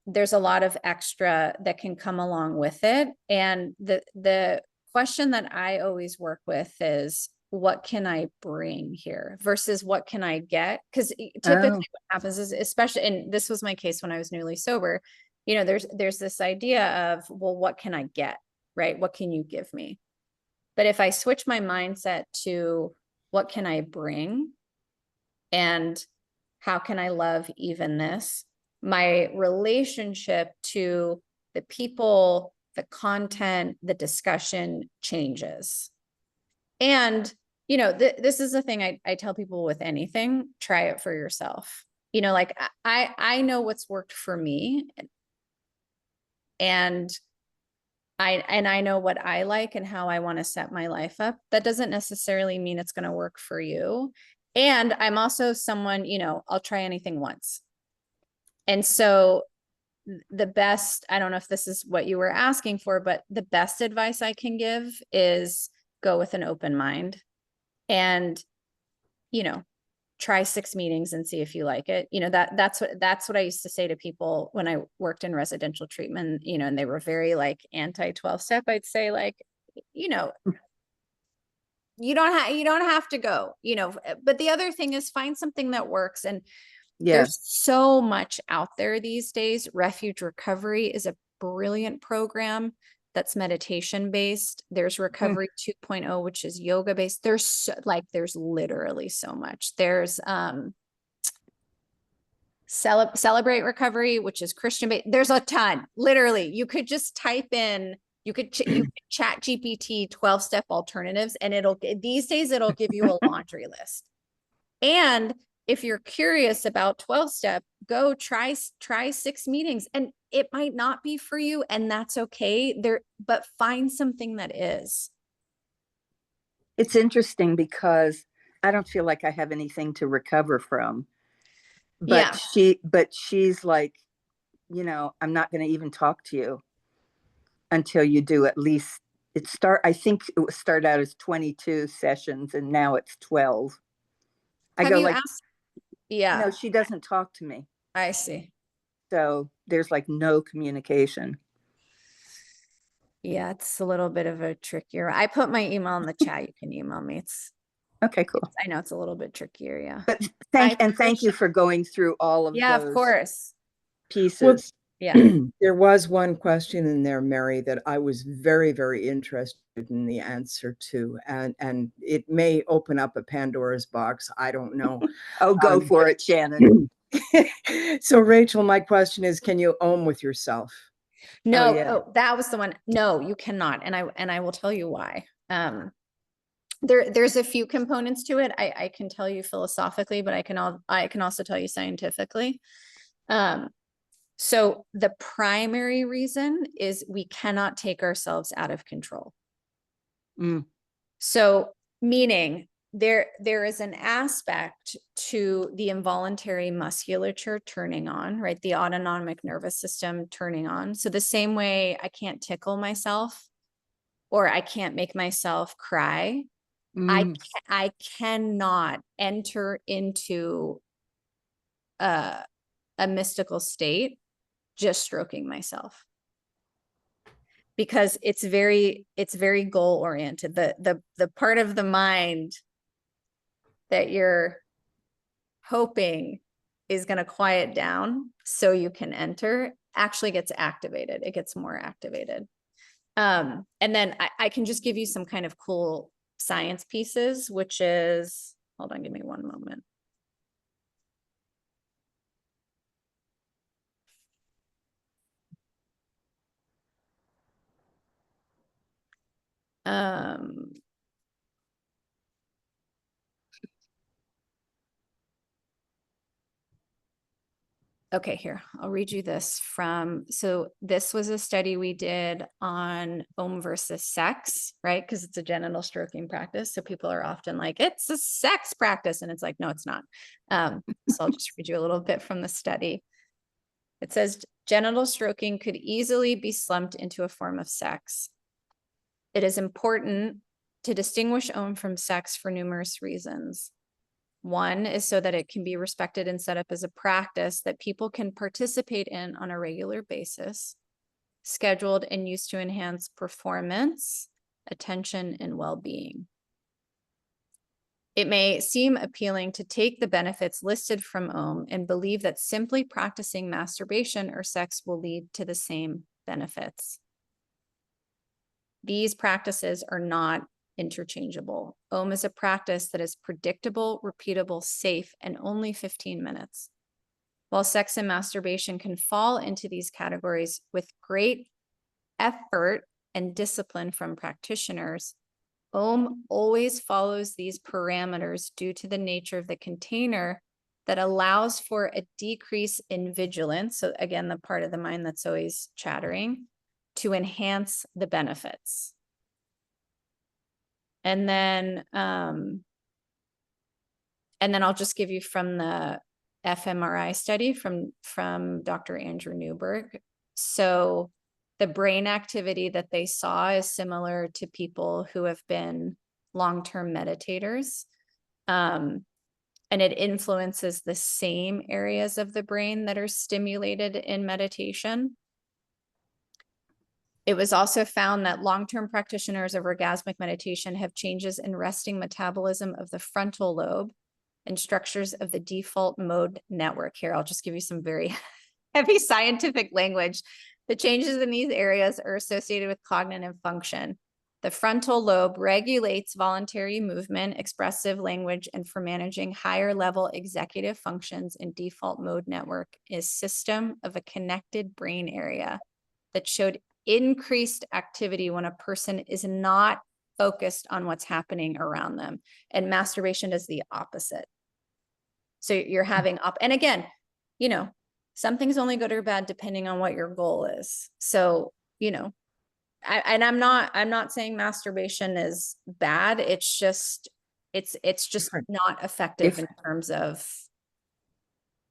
there's a lot of extra that can come along with it. And the question that I always work with is, what can I bring here versus what can I get? Because typically what happens is, especially, and this was my case when I was newly sober, there's this idea of, well, what can I get, right? What can you give me? But if I switch my mindset to what can I bring and how can I love even this, my relationship to the people, the content, the discussion changes. And, this is the thing I tell people with anything, try it for yourself. Like I know what's worked for me, and I know what I like and how I want to set my life up. That doesn't necessarily mean it's going to work for you. And I'm also someone, you know, I'll try anything once. And so the best, I don't know if this is what you were asking for, but the best advice I can give is go with an open mind and, you know, try 6 meetings and see if you like it. You know, that's what I used to say to people when I worked in residential treatment, you know, and they were very like anti 12 step. I'd say like, you know, you don't have to go, you know, but the other thing is find something that works. And there's Yes. so much out there these days. Refuge Recovery is a brilliant program that's meditation based. There's Recovery 2.0, which is yoga based. There's there's literally so much. There's Celebrate Recovery, which is Christian based. There's a ton. Literally, you could just type in, you could chat GPT 12-step alternatives, and these days it'll give you a laundry list. And if you're curious about 12-step, go try 6 meetings, and it might not be for you, and that's okay. But find something that is. It's interesting because I don't feel like I have anything to recover from. But she's like, you know, I'm not going to even talk to you until you do at least I think it would start out as 22 sessions and now it's 12. Have you asked? Yeah. No, she doesn't talk to me. I see. So there's like no communication. Yeah, it's a little bit of a trickier. I put my email in the chat. You can email me. It's okay, cool. I know it's a little bit trickier. Yeah. But thank you for going through all of those of course. Pieces. Well, yeah. There was one question in there, Mary, that I was very, very interested in the answer to, and it may open up a Pandora's box. I don't know. Oh, go for it, Shannon. So, Rachel, my question is, can you own with yourself? No, that was the one. No, you cannot. And I will tell you why. There's a few components to it. I can tell you philosophically, but I can also tell you scientifically. So the primary reason is we cannot take ourselves out of control. So meaning there is an aspect to the involuntary musculature turning on, right? The autonomic nervous system turning on. So the same way I can't tickle myself or I can't make myself cry, I cannot enter into a mystical state just stroking myself, because it's very goal oriented. The part of the mind that you're hoping is going to quiet down so you can enter actually gets activated. It gets more activated. And then I can just give you some kind of cool science pieces, which is, hold on, give me one moment. Okay, here, I'll read you this from, so this was a study we did on Om versus sex, right? Because it's a genital stroking practice. So people are often like, it's a sex practice. And it's like, no, it's not. So I'll just read you a little bit from the study. It says, genital stroking could easily be slumped into a form of sex. It is important to distinguish Om from sex for numerous reasons. One is so that it can be respected and set up as a practice that people can participate in on a regular basis, scheduled and used to enhance performance, attention, and well-being. It may seem appealing to take the benefits listed from Om and believe that simply practicing masturbation or sex will lead to the same benefits. These practices are not interchangeable. Om is a practice that is predictable, repeatable, safe, and only 15 minutes. While sex and masturbation can fall into these categories with great effort and discipline from practitioners, Om always follows these parameters due to the nature of the container that allows for a decrease in vigilance. So again, the part of the mind that's always chattering, to enhance the benefits. And then I'll just give you from the fMRI study from Dr. Andrew Newberg. So the brain activity that they saw is similar to people who have been long-term meditators. And it influences the same areas of the brain that are stimulated in meditation. It was also found that long-term practitioners of orgasmic meditation have changes in resting metabolism of the frontal lobe and structures of the default mode network. Here, I'll just give you some very heavy scientific language. The changes in these areas are associated with cognitive function. The frontal lobe regulates voluntary movement, expressive language, and for managing higher level executive functions in default mode network is system of a connected brain area that showed increased activity when a person is not focused on what's happening around them. And masturbation does the opposite. So you're having and again, you know, some things only good or bad depending on what your goal is. So, you know, I'm not saying masturbation is bad. It's just not effective in terms of,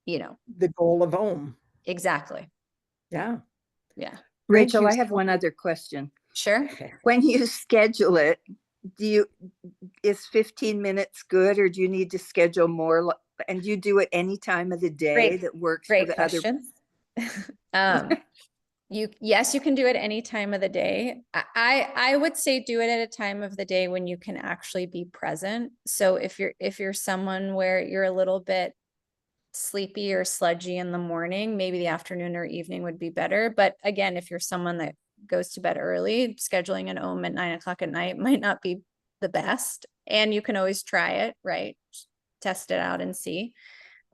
you know, the goal of OM. Exactly. Yeah. Yeah. Rachel, I have one other question. Sure. When you schedule it, is 15 minutes good, or do you need to schedule more? And do you do it any time of the day that works for the question. Yes, you can do it any time of the day. I would say do it at a time of the day when you can actually be present. So if you're someone where you're a little bit sleepy or sludgy in the morning, maybe the afternoon or evening would be better. But again, if you're someone that goes to bed early, scheduling an OM at 9 o'clock at night might not be the best. And you can always try it, right? Test it out and see.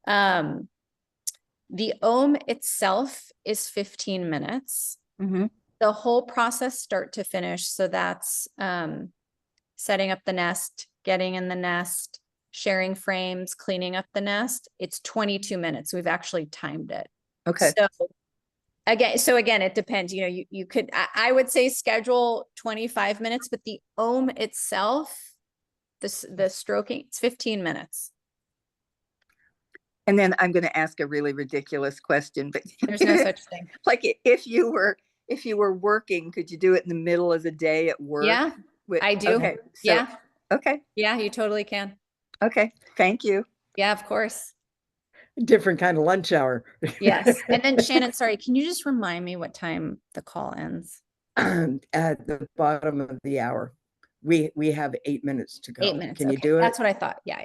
The OM itself is 15 minutes. Mm-hmm. The whole process start to finish. So that's setting up the nest, getting in the nest, sharing frames, cleaning up the nest. It's 22 minutes. We've actually timed it. Okay. So again, it depends. You know, you could, I would say schedule 25 minutes, but the OM itself, the stroking, it's 15 minutes. And then I'm going to ask a really ridiculous question, but there's no such thing. Like if you were working, could you do it in the middle of the day at work? Yeah, I do. Okay. So, yeah. Okay. Yeah, you totally can. Okay. Thank you. Yeah, of course. Different kind of lunch hour. Yes. And then Shannon, sorry, can you just remind me what time the call ends? At the bottom of the hour. We have 8 minutes to go. 8 minutes. Can okay. you do it? That's what I thought. Yeah.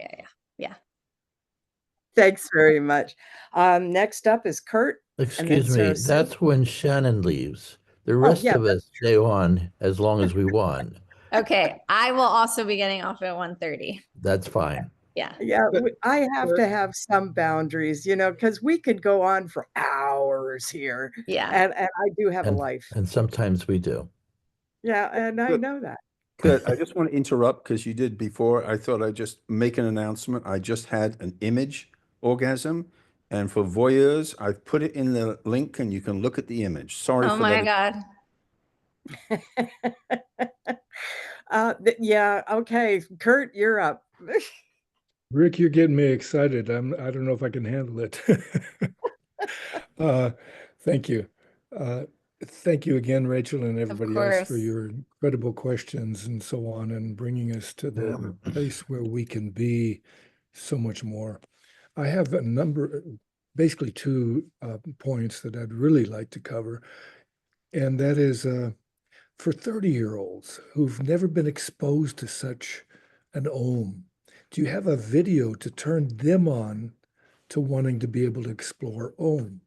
Thanks very much. Next up is Kurt. Excuse me, that's when Shannon leaves. The rest of us stay on as long as we want. Okay. I will also be getting off at 1:30. That's fine. Yeah. Yeah, I have to have some boundaries, you know, because we could go on for hours here. Yeah. And I do have a life. And sometimes we do. Yeah, and I know that. Good. I just want to interrupt because you did before. I thought I'd just make an announcement. I just had an image orgasm. And for voyeurs, I've put it in the link and you can look at the image. Sorry for that. God. Yeah, okay. Kurt, you're up. Rick, you're getting me excited. I don't know if I can handle it. Thank you. Thank you again, Rachel, and everybody else for your incredible questions and so on, and bringing us to the place where we can be so much more. I have a number, basically 2 points that I'd really like to cover, and that is for 30-year-olds who've never been exposed to such an OM. Do you have a video to turn them on to wanting to be able to explore OM?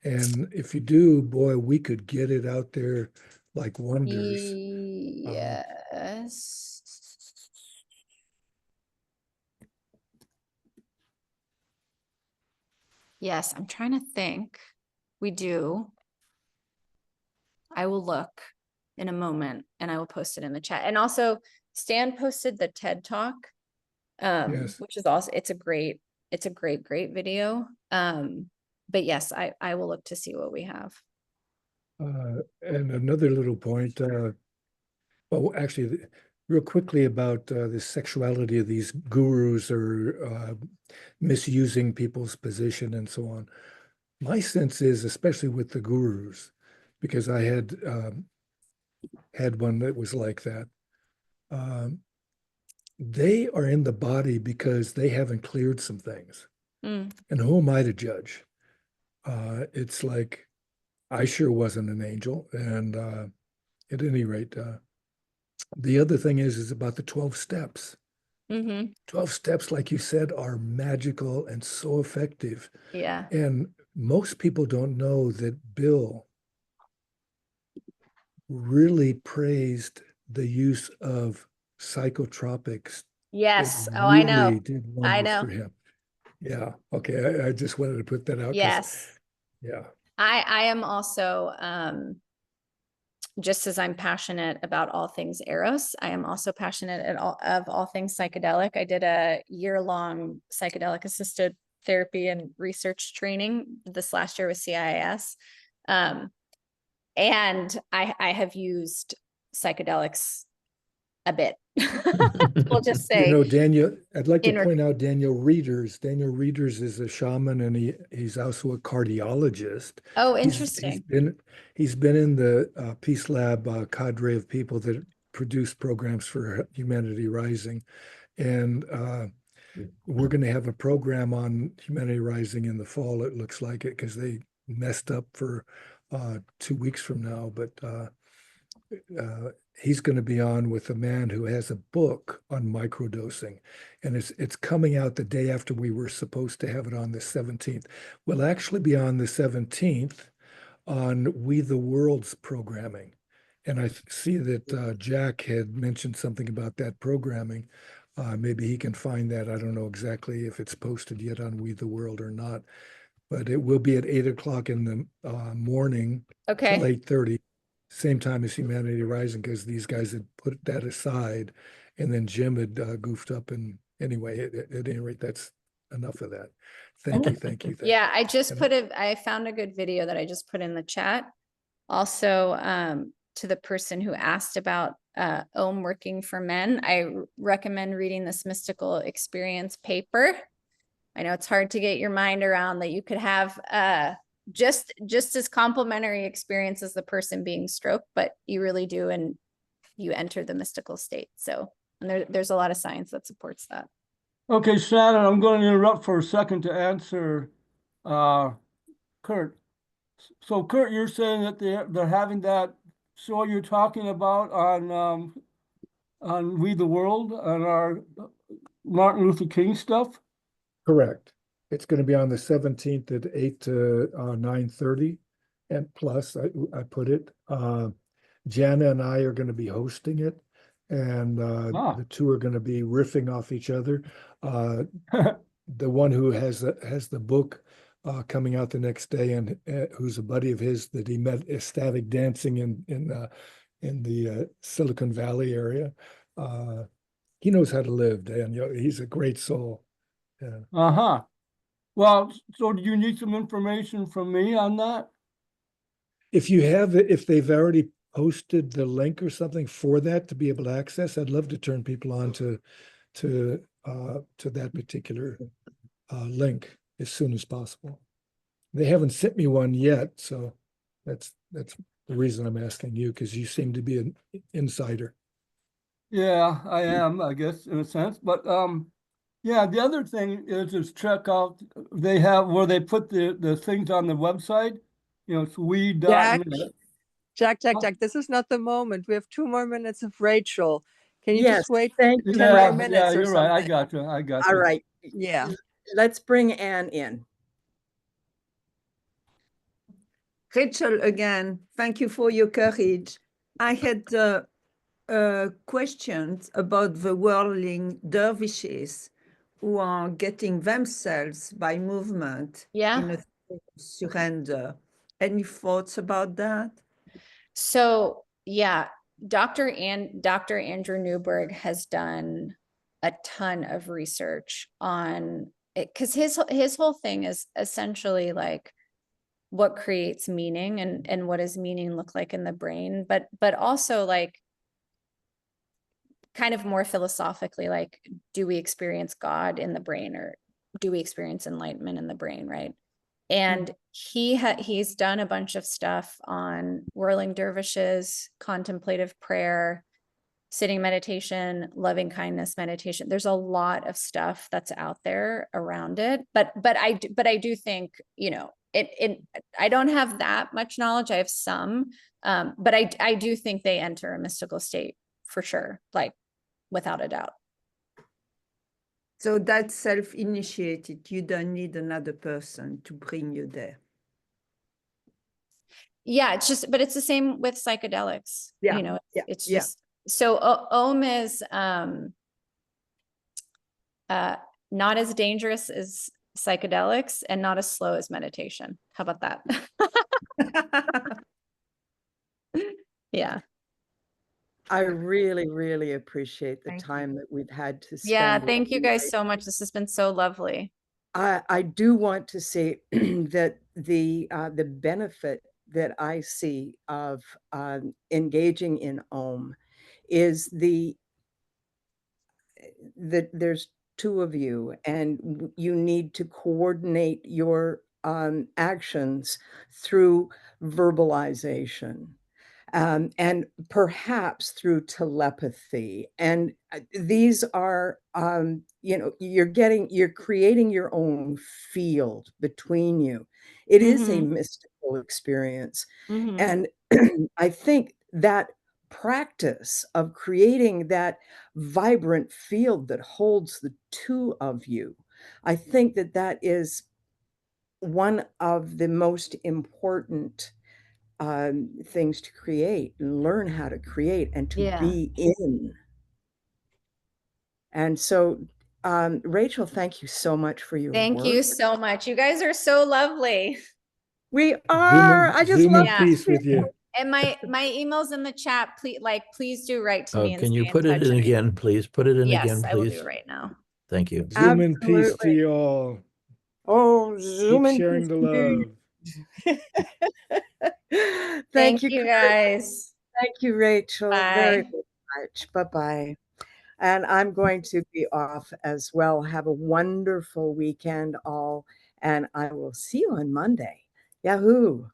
And if you do, boy, we could get it out there like wonders. Yes. Yes, I'm trying to think. We do. I will look in a moment and I will post it in the chat. And also Stan posted the TED Talk, Yes. which is also, it's a great video. But yes, I will look to see what we have. And another little point, well, actually, real quickly about the sexuality of these gurus or misusing people's position and so on. My sense is, especially with the gurus, because I had one that was like that. Um, they are in the body because they haven't cleared some things. Mm. And who am I to judge? It's like I sure wasn't an angel. And at any rate, the other thing is about the 12 steps. Mm-hmm. 12 steps, like you said, are magical and so effective. Yeah. And most people don't know that Bill really praised the use of psychotropics. It Yes. Oh, I know. really did I wonders know. for him. Yeah. Okay. I just wanted to put that out because, Yes. yeah. I am also, just as I'm passionate about all things Eros, I am also passionate of all things psychedelic. I did a year-long psychedelic assisted therapy and research training this last year with CIIS. And I have used psychedelics a bit. We'll just You say know, Daniel, I'd like to in point out Daniel Reeders. Daniel Reeders is a shaman and he's also a cardiologist. oh, He's interesting. he's been in the Peace Lab cadre of people that produce programs for Humanity Rising. And we're going to have a program on Humanity Rising in the fall. It looks like it because they messed up for 2 weeks from now. But he's going to be on with a man who has a book on microdosing, and it's coming out the day after we were supposed to have it on the 17th. We'll actually be on the 17th on We the World's programming. And I see that Jack had mentioned something about that programming. Maybe he can find that. I don't know exactly if it's posted yet on We the World or not, but it will be at 8 o'clock in the morning till Okay. 8:30, same time as Humanity Rising, because these guys had put that aside, and then Jim had goofed up. And anyway, at any rate, that's enough of that. Thank you, thank you, thank Yeah, you. I just And I found a good video that I just put in the chat. Also, to the person who asked about Om working for men, I recommend reading this mystical experience paper. I know it's hard to get your mind around that you could have just as complimentary experience as the person being stroked, but you really do, and you enter the mystical state. So, and there's a lot of science that supports that. Okay, Shannon, I'm going to interrupt for a second to answer Kurt. So Kurt, you're saying that they're having that show you're talking about on We the World, on our Martin Luther King stuff? correct. It's going to be on the 17th at 8 to 9:30. And plus, I put it, Jana and I are going to be hosting it. And the two are going to be riffing off each other. The one who has the book coming out the next day, and who's a buddy of his that he met ecstatic dancing in the Silicon Valley area. He knows how to live, Daniel. He's a great soul. Yeah. Uh-huh. Well, so do you need some information from me on that? If you have, if they've already posted the link or something for that to be able to access, I'd love to turn people on to that particular link as soon as possible. They haven't sent me one yet, so that's the reason I'm asking you, because you seem to be an insider. Yeah, I am, I guess, in a sense. But yeah, the other thing is check out, they have where they put the things on the website. You know, it's we.net. Jack, this is not the moment. We have 2 more minutes of Rachel. Can you Yes, just wait thank 10 you, more Yeah, minutes yeah, or you're right. I something? got you. I got All you. right, Yeah. let's bring Anne in. Rachel, again, thank you for your courage. I had questions about the whirling dervishes who are getting themselves by movement Yeah. in a state of surrender. Any thoughts about that? So yeah, Dr. Andrew Newberg has done a ton of research on it, because his whole thing is essentially like what creates meaning and what does meaning look like in the brain, but also like kind of more philosophically, like, do we experience God in the brain, or do we experience enlightenment in the brain, right? And he's done a bunch of stuff on whirling dervishes, contemplative prayer, sitting meditation, loving kindness meditation. There's a lot of stuff that's out there around it, but I do think, you know, I don't have that much knowledge. I have some, but I do think they enter a mystical state for sure, like without a doubt. So that's self-initiated. You don't need another person to bring you there. Yeah, it's just, but it's the same with psychedelics. Yeah, you know, yeah, it's yeah. just, so Om is not as dangerous as psychedelics and not as slow as meditation. How about that? Yeah. I really, really appreciate the Thank you. time that we've had to spend. Yeah, with thank you you. guys so much. This has been so lovely. I do want to say that the benefit that I see of engaging in Om is that there's two of you, and you need to coordinate your actions through verbalization. And perhaps through telepathy. And these are, you know, you're creating your own field between you. It is a mystical experience. And I think that practice of creating that vibrant field that holds the two of you, I think that that is one of the most important things to create and learn how to create and to be in. And so, Rachel, thank you so much for your Thank work. you so much. You guys are so lovely. We are. I just Zoom love in peace with you. And my email's in the chat. Please do write to me and Can you stay put in it touch. in again, please? Put it in again, Yes, please. I will do it right now. Thank you. Zoom in peace to you all. Oh, zoom Keep in sharing the love. Thank you, guys. Thank you, Rachel, very, Bye. very much. Bye-bye. And I'm going to be off as well. Have a wonderful weekend, all. And I will see you on Monday. Yahoo.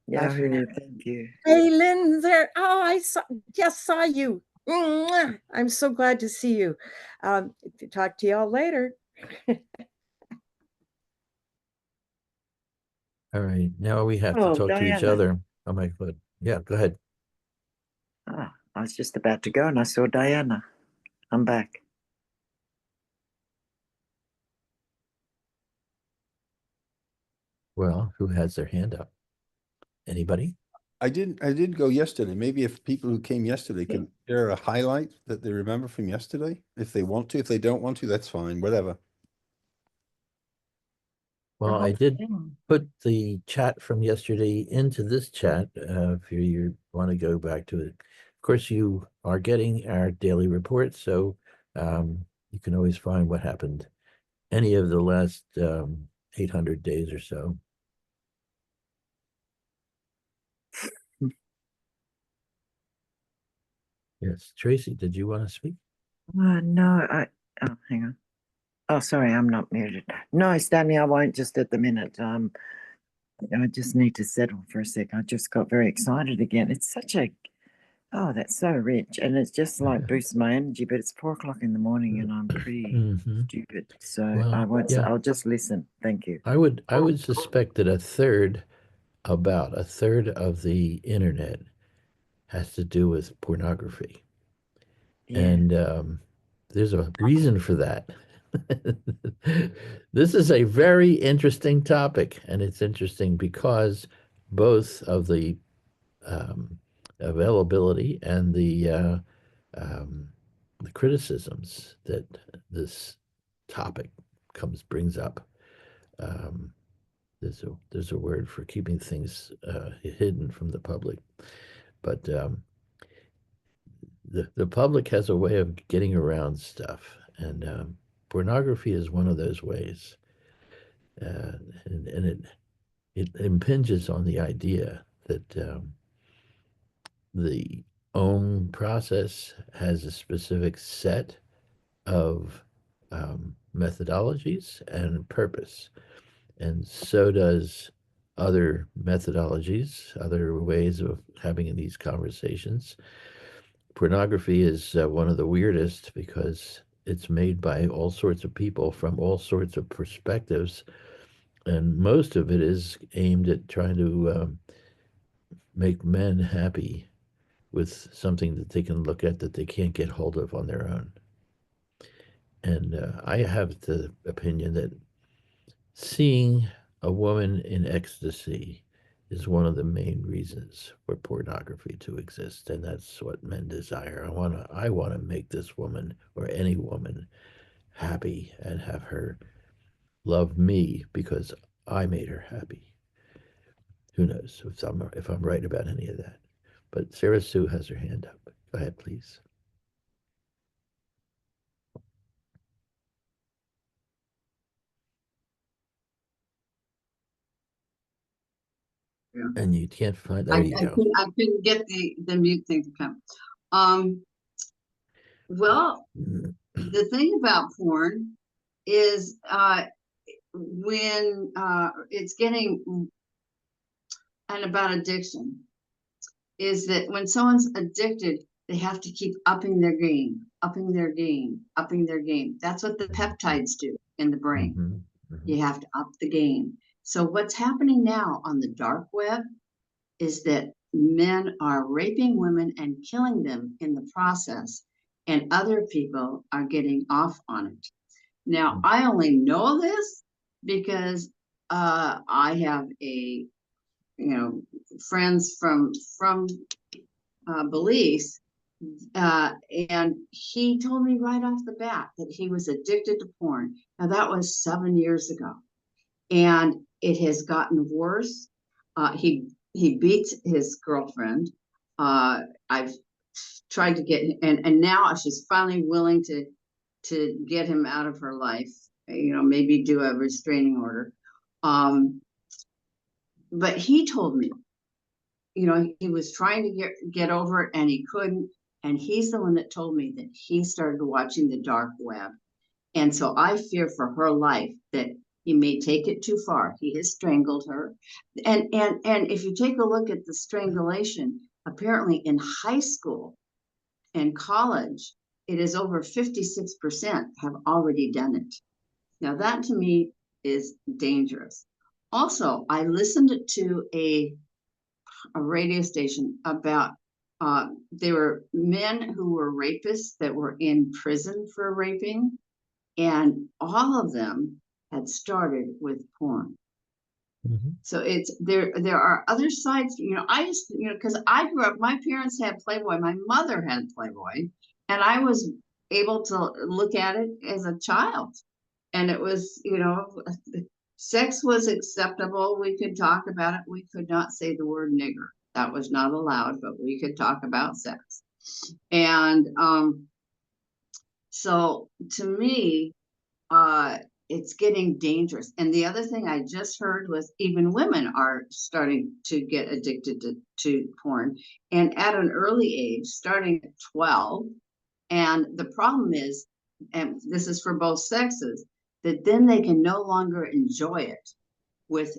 Bye for now. Thank you. Hey, Lynn, there. Oh, I just saw you. Mwah. I'm so glad to see you. Talk to y'all later. All right. Now we have to talk to each Diana. other. Oh my God. Yeah, go ahead. Ah, I was just about to go and I saw Diana. I'm back. Well, who has their hand up? Anybody? I did go yesterday. Maybe if people who came yesterday can share a highlight that they remember from yesterday, if they want to. If they don't want to, that's fine. Whatever. Well, I did put the chat from yesterday into this chat, if you want to go back to it. Of course, you are getting our daily report, so you can always find what happened any of the last 800 days or so. Yes, Tracy, did you want to speak? No, oh, hang on. Oh, sorry, I'm not muted. No, Stanley, I won't just at the minute. I just need to settle for a sec. I just got very excited again. It's such a, oh, that's so rich. And it's just like boosts my energy, but it's 4 o'clock in the morning and I'm pretty stupid. So Well, I won't, yeah. I'll just listen. Thank you. I would suspect that about a third of the internet has to do with pornography. Yeah. And there's a reason for that. This is a very interesting topic, and it's interesting because both of the availability and the criticisms that this topic brings up. There's a word for keeping things hidden from the public, but the public has a way of getting around stuff, and pornography is one of those ways. And it impinges on the idea that the OM process has a specific set of methodologies and purpose. And so does other methodologies, other ways of having these conversations. Pornography is one of the weirdest because it's made by all sorts of people from all sorts of perspectives. And most of it is aimed at trying to make men happy with something that they can look at that they can't get hold of on their own. And I have the opinion that seeing a woman in ecstasy is one of the main reasons for pornography to exist, and that's what men desire. I want to make this woman or any woman happy and have her love me because I made her happy. Who knows if I'm right about any of that? But Sarah Sue has her hand up. Go ahead, please. Yeah. And you can't find. There you go. I couldn't get the mute thing to come. Well, the thing about porn is when it's getting, and about addiction, is that when someone's addicted, they have to keep upping their game, upping their game, upping their game. That's what the peptides do in the brain. Mm-hmm. You have to up the game. So what's happening now on the dark web is that men are raping women and killing them in the process, and other people are getting off on it. Now, I only know this because I have friends from Belize, and he told me right off the bat that he was addicted to porn. Now, that was 7 years ago, and it has gotten worse. He beats his girlfriend. I've tried to get, and now she's finally willing to get him out of her life. Maybe do a restraining order. But he told me, he was trying to get over it and he couldn't. And he's the one that told me that he started watching the dark web. And so I fear for her life that he may take it too far. He has strangled her. And if you take a look at the strangulation, apparently in high school and college, it is over 56% have already done it. Now that to me is dangerous. Also, I listened to a radio station about there were men who were rapists that were in prison for raping, and all of them had started with porn. Mm-hmm. So it's there are other sides. I used to, because I grew up, my parents had Playboy, my mother had Playboy, and I was able to look at it as a child, and it was, sex was acceptable. We could talk about it. We could not say the word nigger. That was not allowed, but we could talk about sex. And so to me, it's getting dangerous. And the other thing I just heard was even women are starting to get addicted to porn, and at an early age, starting at 12. And the problem is, and this is for both sexes, that then they can no longer enjoy it with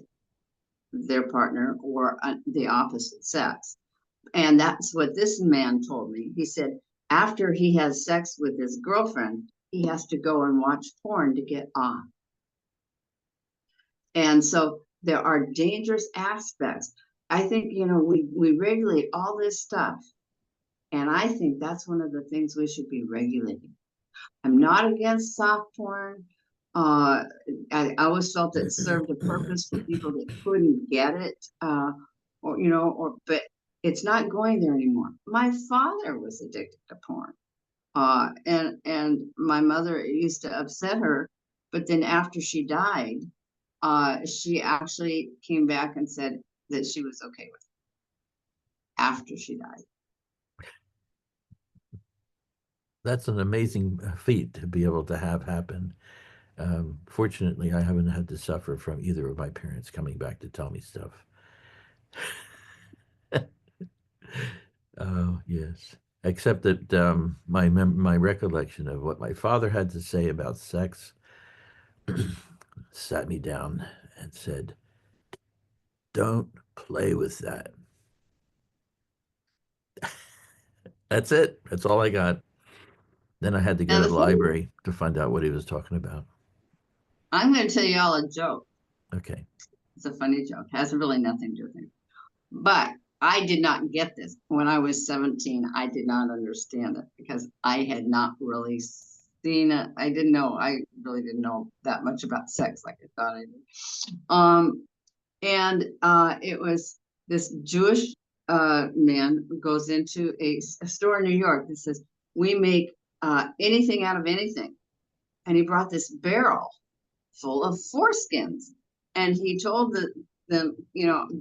their partner or the opposite sex. And that's what this man told me. He said after he has sex with his girlfriend, he has to go and watch porn to get off. And so there are dangerous aspects. I think, we regulate all this stuff. And I think that's one of the things we should be regulating. I'm not against soft porn. I always felt it served a purpose for people that couldn't get it, but it's not going there anymore. My father was addicted to porn, and my mother, it used to upset her, but then after she died, she actually came back and said that she was okay with it after she died. That's an amazing feat to be able to have happen. Fortunately, I haven't had to suffer from either of my parents coming back to tell me stuff. Oh, yes. Except that my recollection of what my father had to say about sex sat me down and said, "Don't play with that." That's it. That's all I got. Then I had to go Now to the the funny, library to find out what he was talking about. I'm going to tell you all a joke. Okay. It's a funny joke. Has really nothing to do with it. But I did not get this when I was 17. I did not understand it because I had not really seen it. I didn't know. I really didn't know that much about sex like I thought I did. It was this Jewish man who goes into a store in New York that says, "We make anything out of anything." And he brought this barrel full of foreskins. And he told them,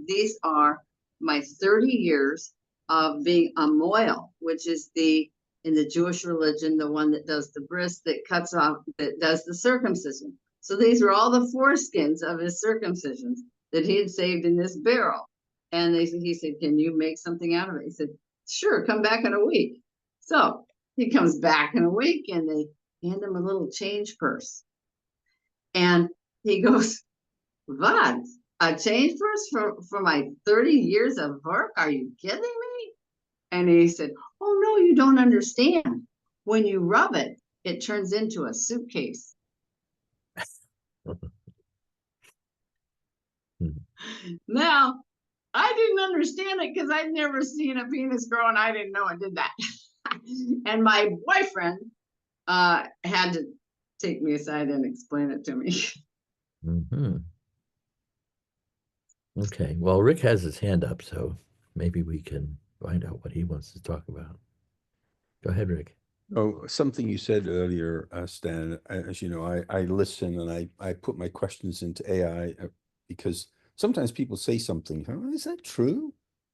these are my 30 years of being a moil, which is in the Jewish religion, the one that does the bris, that cuts off, that does the circumcision. So these are all the foreskins of his circumcisions that he had saved in this barrel. And he said, "Can you make something out of it?" He said, "Sure, come back in a week." So he comes back in a week and they hand him a little change purse. And he goes, "What? A change purse for my 30 years of work? Are you kidding me?" And he said, "Oh, no, you don't understand. When you rub it, it turns into a suitcase." Now, I didn't understand it because I'd never seen a penis grow and I didn't know it did that. And my boyfriend had to take me aside and explain it to me. Mm-hmm. Okay. Well, Rick has his hand up, so maybe we can find out what he wants to talk about. Go ahead, Rick. Oh, something you said earlier, Stan, as you know, I listen and I put my questions into AI because sometimes people say something, "Oh, is that true?"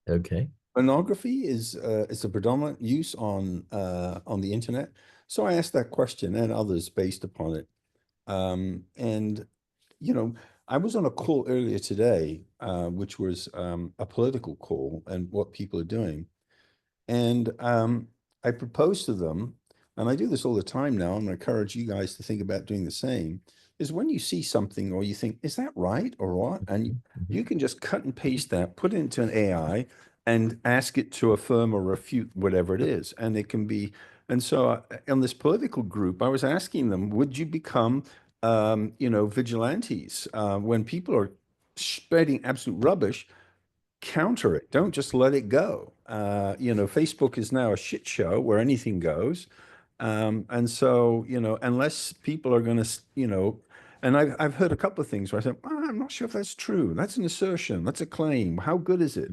Okay. Pornography is a predominant use on the internet. So I asked that question and others based upon it. And you know, I was on a call earlier today, which was a political call and what people are doing. And I proposed to them, and I do this all the time now, and I encourage you guys to think about doing the same, is when you see something or you think, "Is that right or what?" And you can just cut and paste that, put it into an AI, and ask it to affirm or refute whatever it is. And it can be, and so on this political group, I was asking them, would you become, vigilantes when people are spreading absolute rubbish? Counter it. Don't just let it go. Facebook is now a shit show where anything goes. And so, unless people are going to, and I've heard a couple of things where I said, I'm not sure if that's true. That's an assertion. That's a claim. How good is it?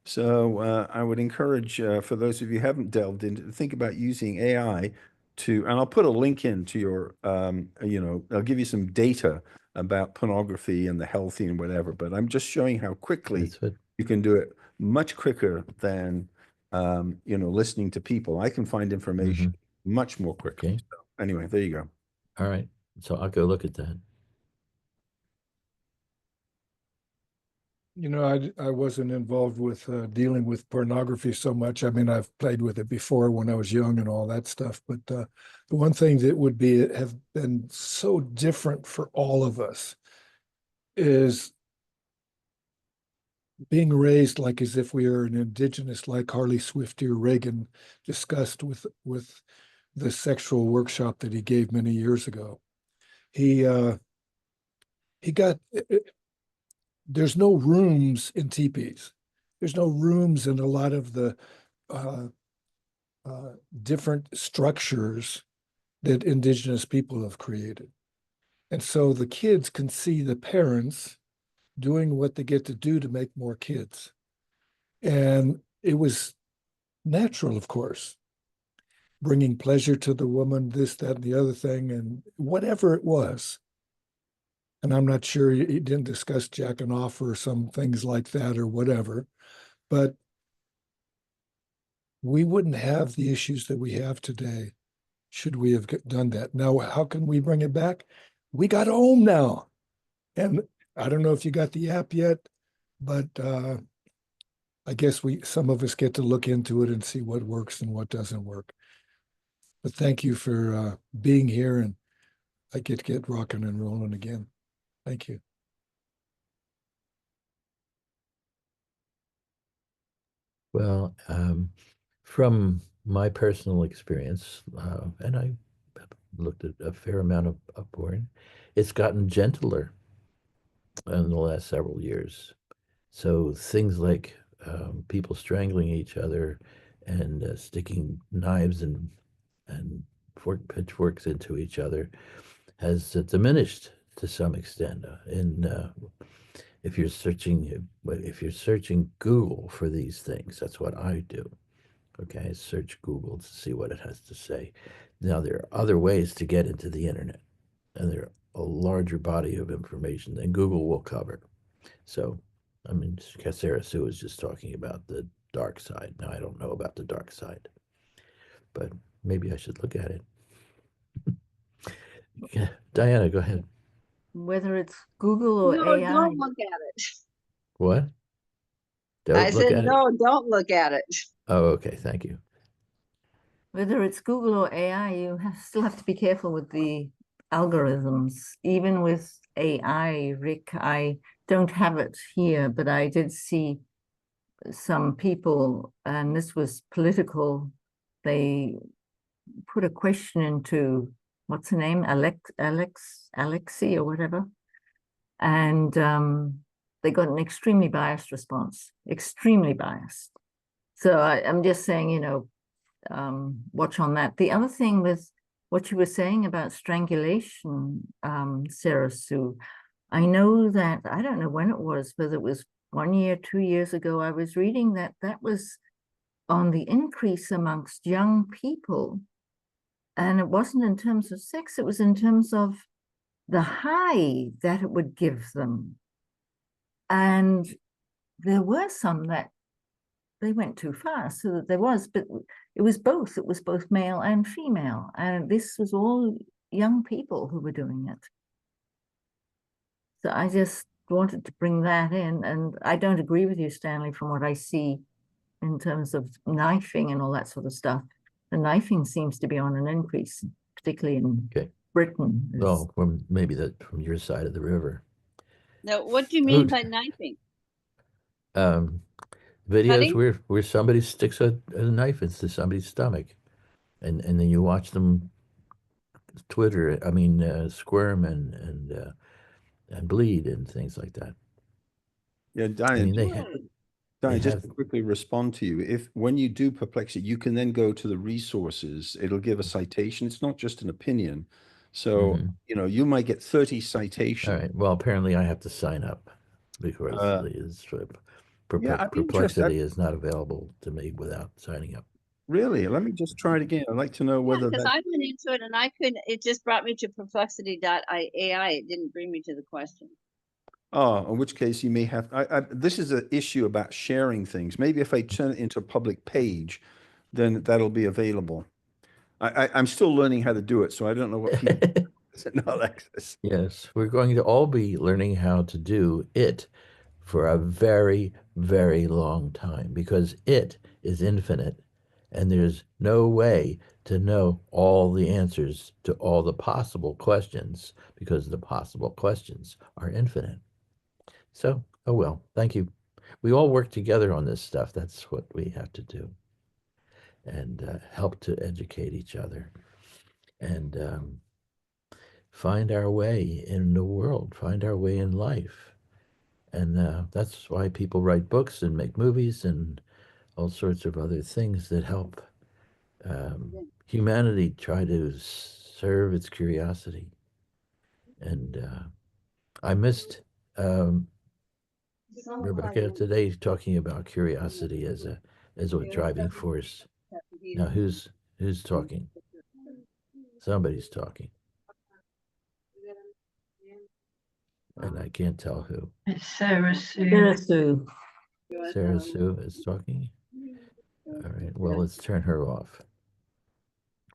So I would encourage for those of you who haven't delved into, think about using AI to, and I'll put a link into your, I'll give you some data about pornography and the healthy and whatever, but I'm just showing how quickly you can do it, much quicker than, listening to people. I can find information much more quickly. Okay. So anyway, there you go. All right. So I'll go look at that. I wasn't involved with dealing with pornography so much. I mean, I've played with it before when I was young and all that stuff. But the one thing that would have been so different for all of us is being raised like as if we are an indigenous, like Harley Swifty or Reagan discussed with the sexual workshop that he gave many years ago. He got there's no rooms in teepees. There's no rooms in a lot of the uh, different structures that indigenous people have created. And so the kids can see the parents doing what they get to do to make more kids. And it was natural, of course, bringing pleasure to the woman, this, that, and the other thing, and whatever it was. And I'm not sure he didn't discuss jacking off or some things like that or whatever, but we wouldn't have the issues that we have today should we have done that. Now, how can we bring it back? we got home now. And I don't know if you got the app yet, but I guess some of us get to look into it and see what works and what doesn't work. But thank you for being here, and I get rocking and rolling again. Thank you. Well, from my personal experience, and I looked at a fair amount of porn, it's gotten gentler in the last several years. So things like people strangling each other and sticking knives and pitchforks into each other has diminished to some extent. If you're searching Google for these things, that's what I do. Okay, search Google to see what it has to say. Now there are other ways to get into the internet, and there are a larger body of information than Google will cover. So, I mean, Sarah Sue was just talking about the dark side. Now I don't know about the dark side, but maybe I should look at it. Yeah, Diana, go ahead. Whether it's Google or No, AI. don't look at it. What? I Don't look said, at it? no, don't look at it. Oh, okay. Thank you. Whether it's Google or AI, you still have to be careful with the algorithms. Even with AI, Rick, I don't have it here, but I did see some people, and this was political. They put a question into, what's her name? Alexi or whatever. And they got an extremely biased response, extremely biased. So I'm just saying, watch on that. The other thing with what you were saying about strangulation, Sarah Sue, I know that, I don't know when it was, whether it was 1 year, 2 years ago, I was reading that was on the increase amongst young people. And it wasn't in terms of sex, it was in terms of the high that it would give them. And there were some that they went too far, so that there was, but it was both male and female. And this was all young people who were doing it. So I just wanted to bring that in. And I don't agree with you, Stanley, from what I see in terms of knifing and all that sort of stuff. The knifing seems to be on an increase, particularly in Britain. Well, maybe from your side of the river. Now, what do you mean by knifing? Videos Cutting? where somebody sticks a knife into somebody's stomach, and then you watch them squirm and bleed and things like that. Yeah, Diana, I mean, just to quickly respond to you, when you do Perplexity, you can then go to the resources. It'll give a citation. It's not just an opinion. So, you might get 30 citations. All right. Well, apparently I have to sign up because Perplexity is not available to me without signing up. Really? Let me just try it again. I'd like to know whether because I went into it and I couldn't, it just brought me to perplexity.ai. It didn't bring me to the question. Oh, in which case you may have, this is an issue about sharing things. Maybe if I turn it into a public page, then that'll be available. I'm still learning how to do it, so I don't know what people know, Alexis. Yes, we're going to all be learning how to do it for a very, very long time because it is infinite and there's no way to know all the answers to all the possible questions because the possible questions are infinite. So, oh well, thank you. We all work together on this stuff. That's what we have to do and help to educate each other and find our way in the world, find our way in life. And that's why people write books and make movies and all sorts of other things that help humanity try to serve its curiosity. And I missed Rebecca today talking about curiosity as a driving force. Now who's talking? Somebody's talking. And I can't tell who. It's Sarah Sue. Sarah Sue. Sarah Sue is talking. All right. Well, let's turn her off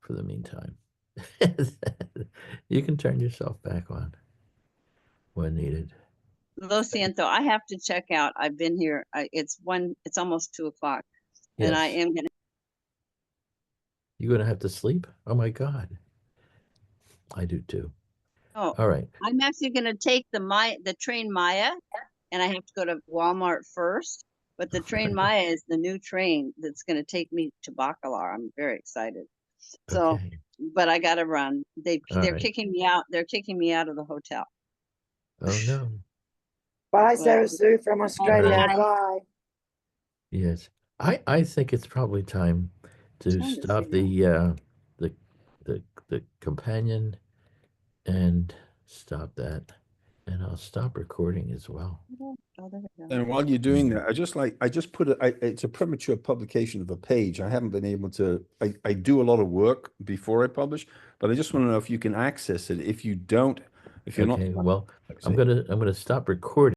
for the meantime. You can turn yourself back on when needed. Lo siento, I have to check out. I've been here. It's almost 2 o'clock. And I Yes. am gonna. You're going to have to sleep? Oh my God. I do too. Oh, All right. I'm actually gonna take the train Maya, and I have to go to Walmart first. But the train Maya is the new train that's gonna take me to Bacalar. I'm very excited. So, Okay. but I gotta run. They're right. kicking me out. They're kicking me out of the hotel. Oh no. Bye, Well, Sarah Sue from Australia. bye. Bye. Yes. I think it's probably time to Trying to stop figure the companion and stop that. And I'll stop recording as well. Oh, there we go. And while you're doing that, I just put it, it's a premature publication of a page. I haven't been able to, I do a lot of work before I publish, but I just want to know if you can access it. If you don't, if you're Okay, not. well, I'm gonna stop recording.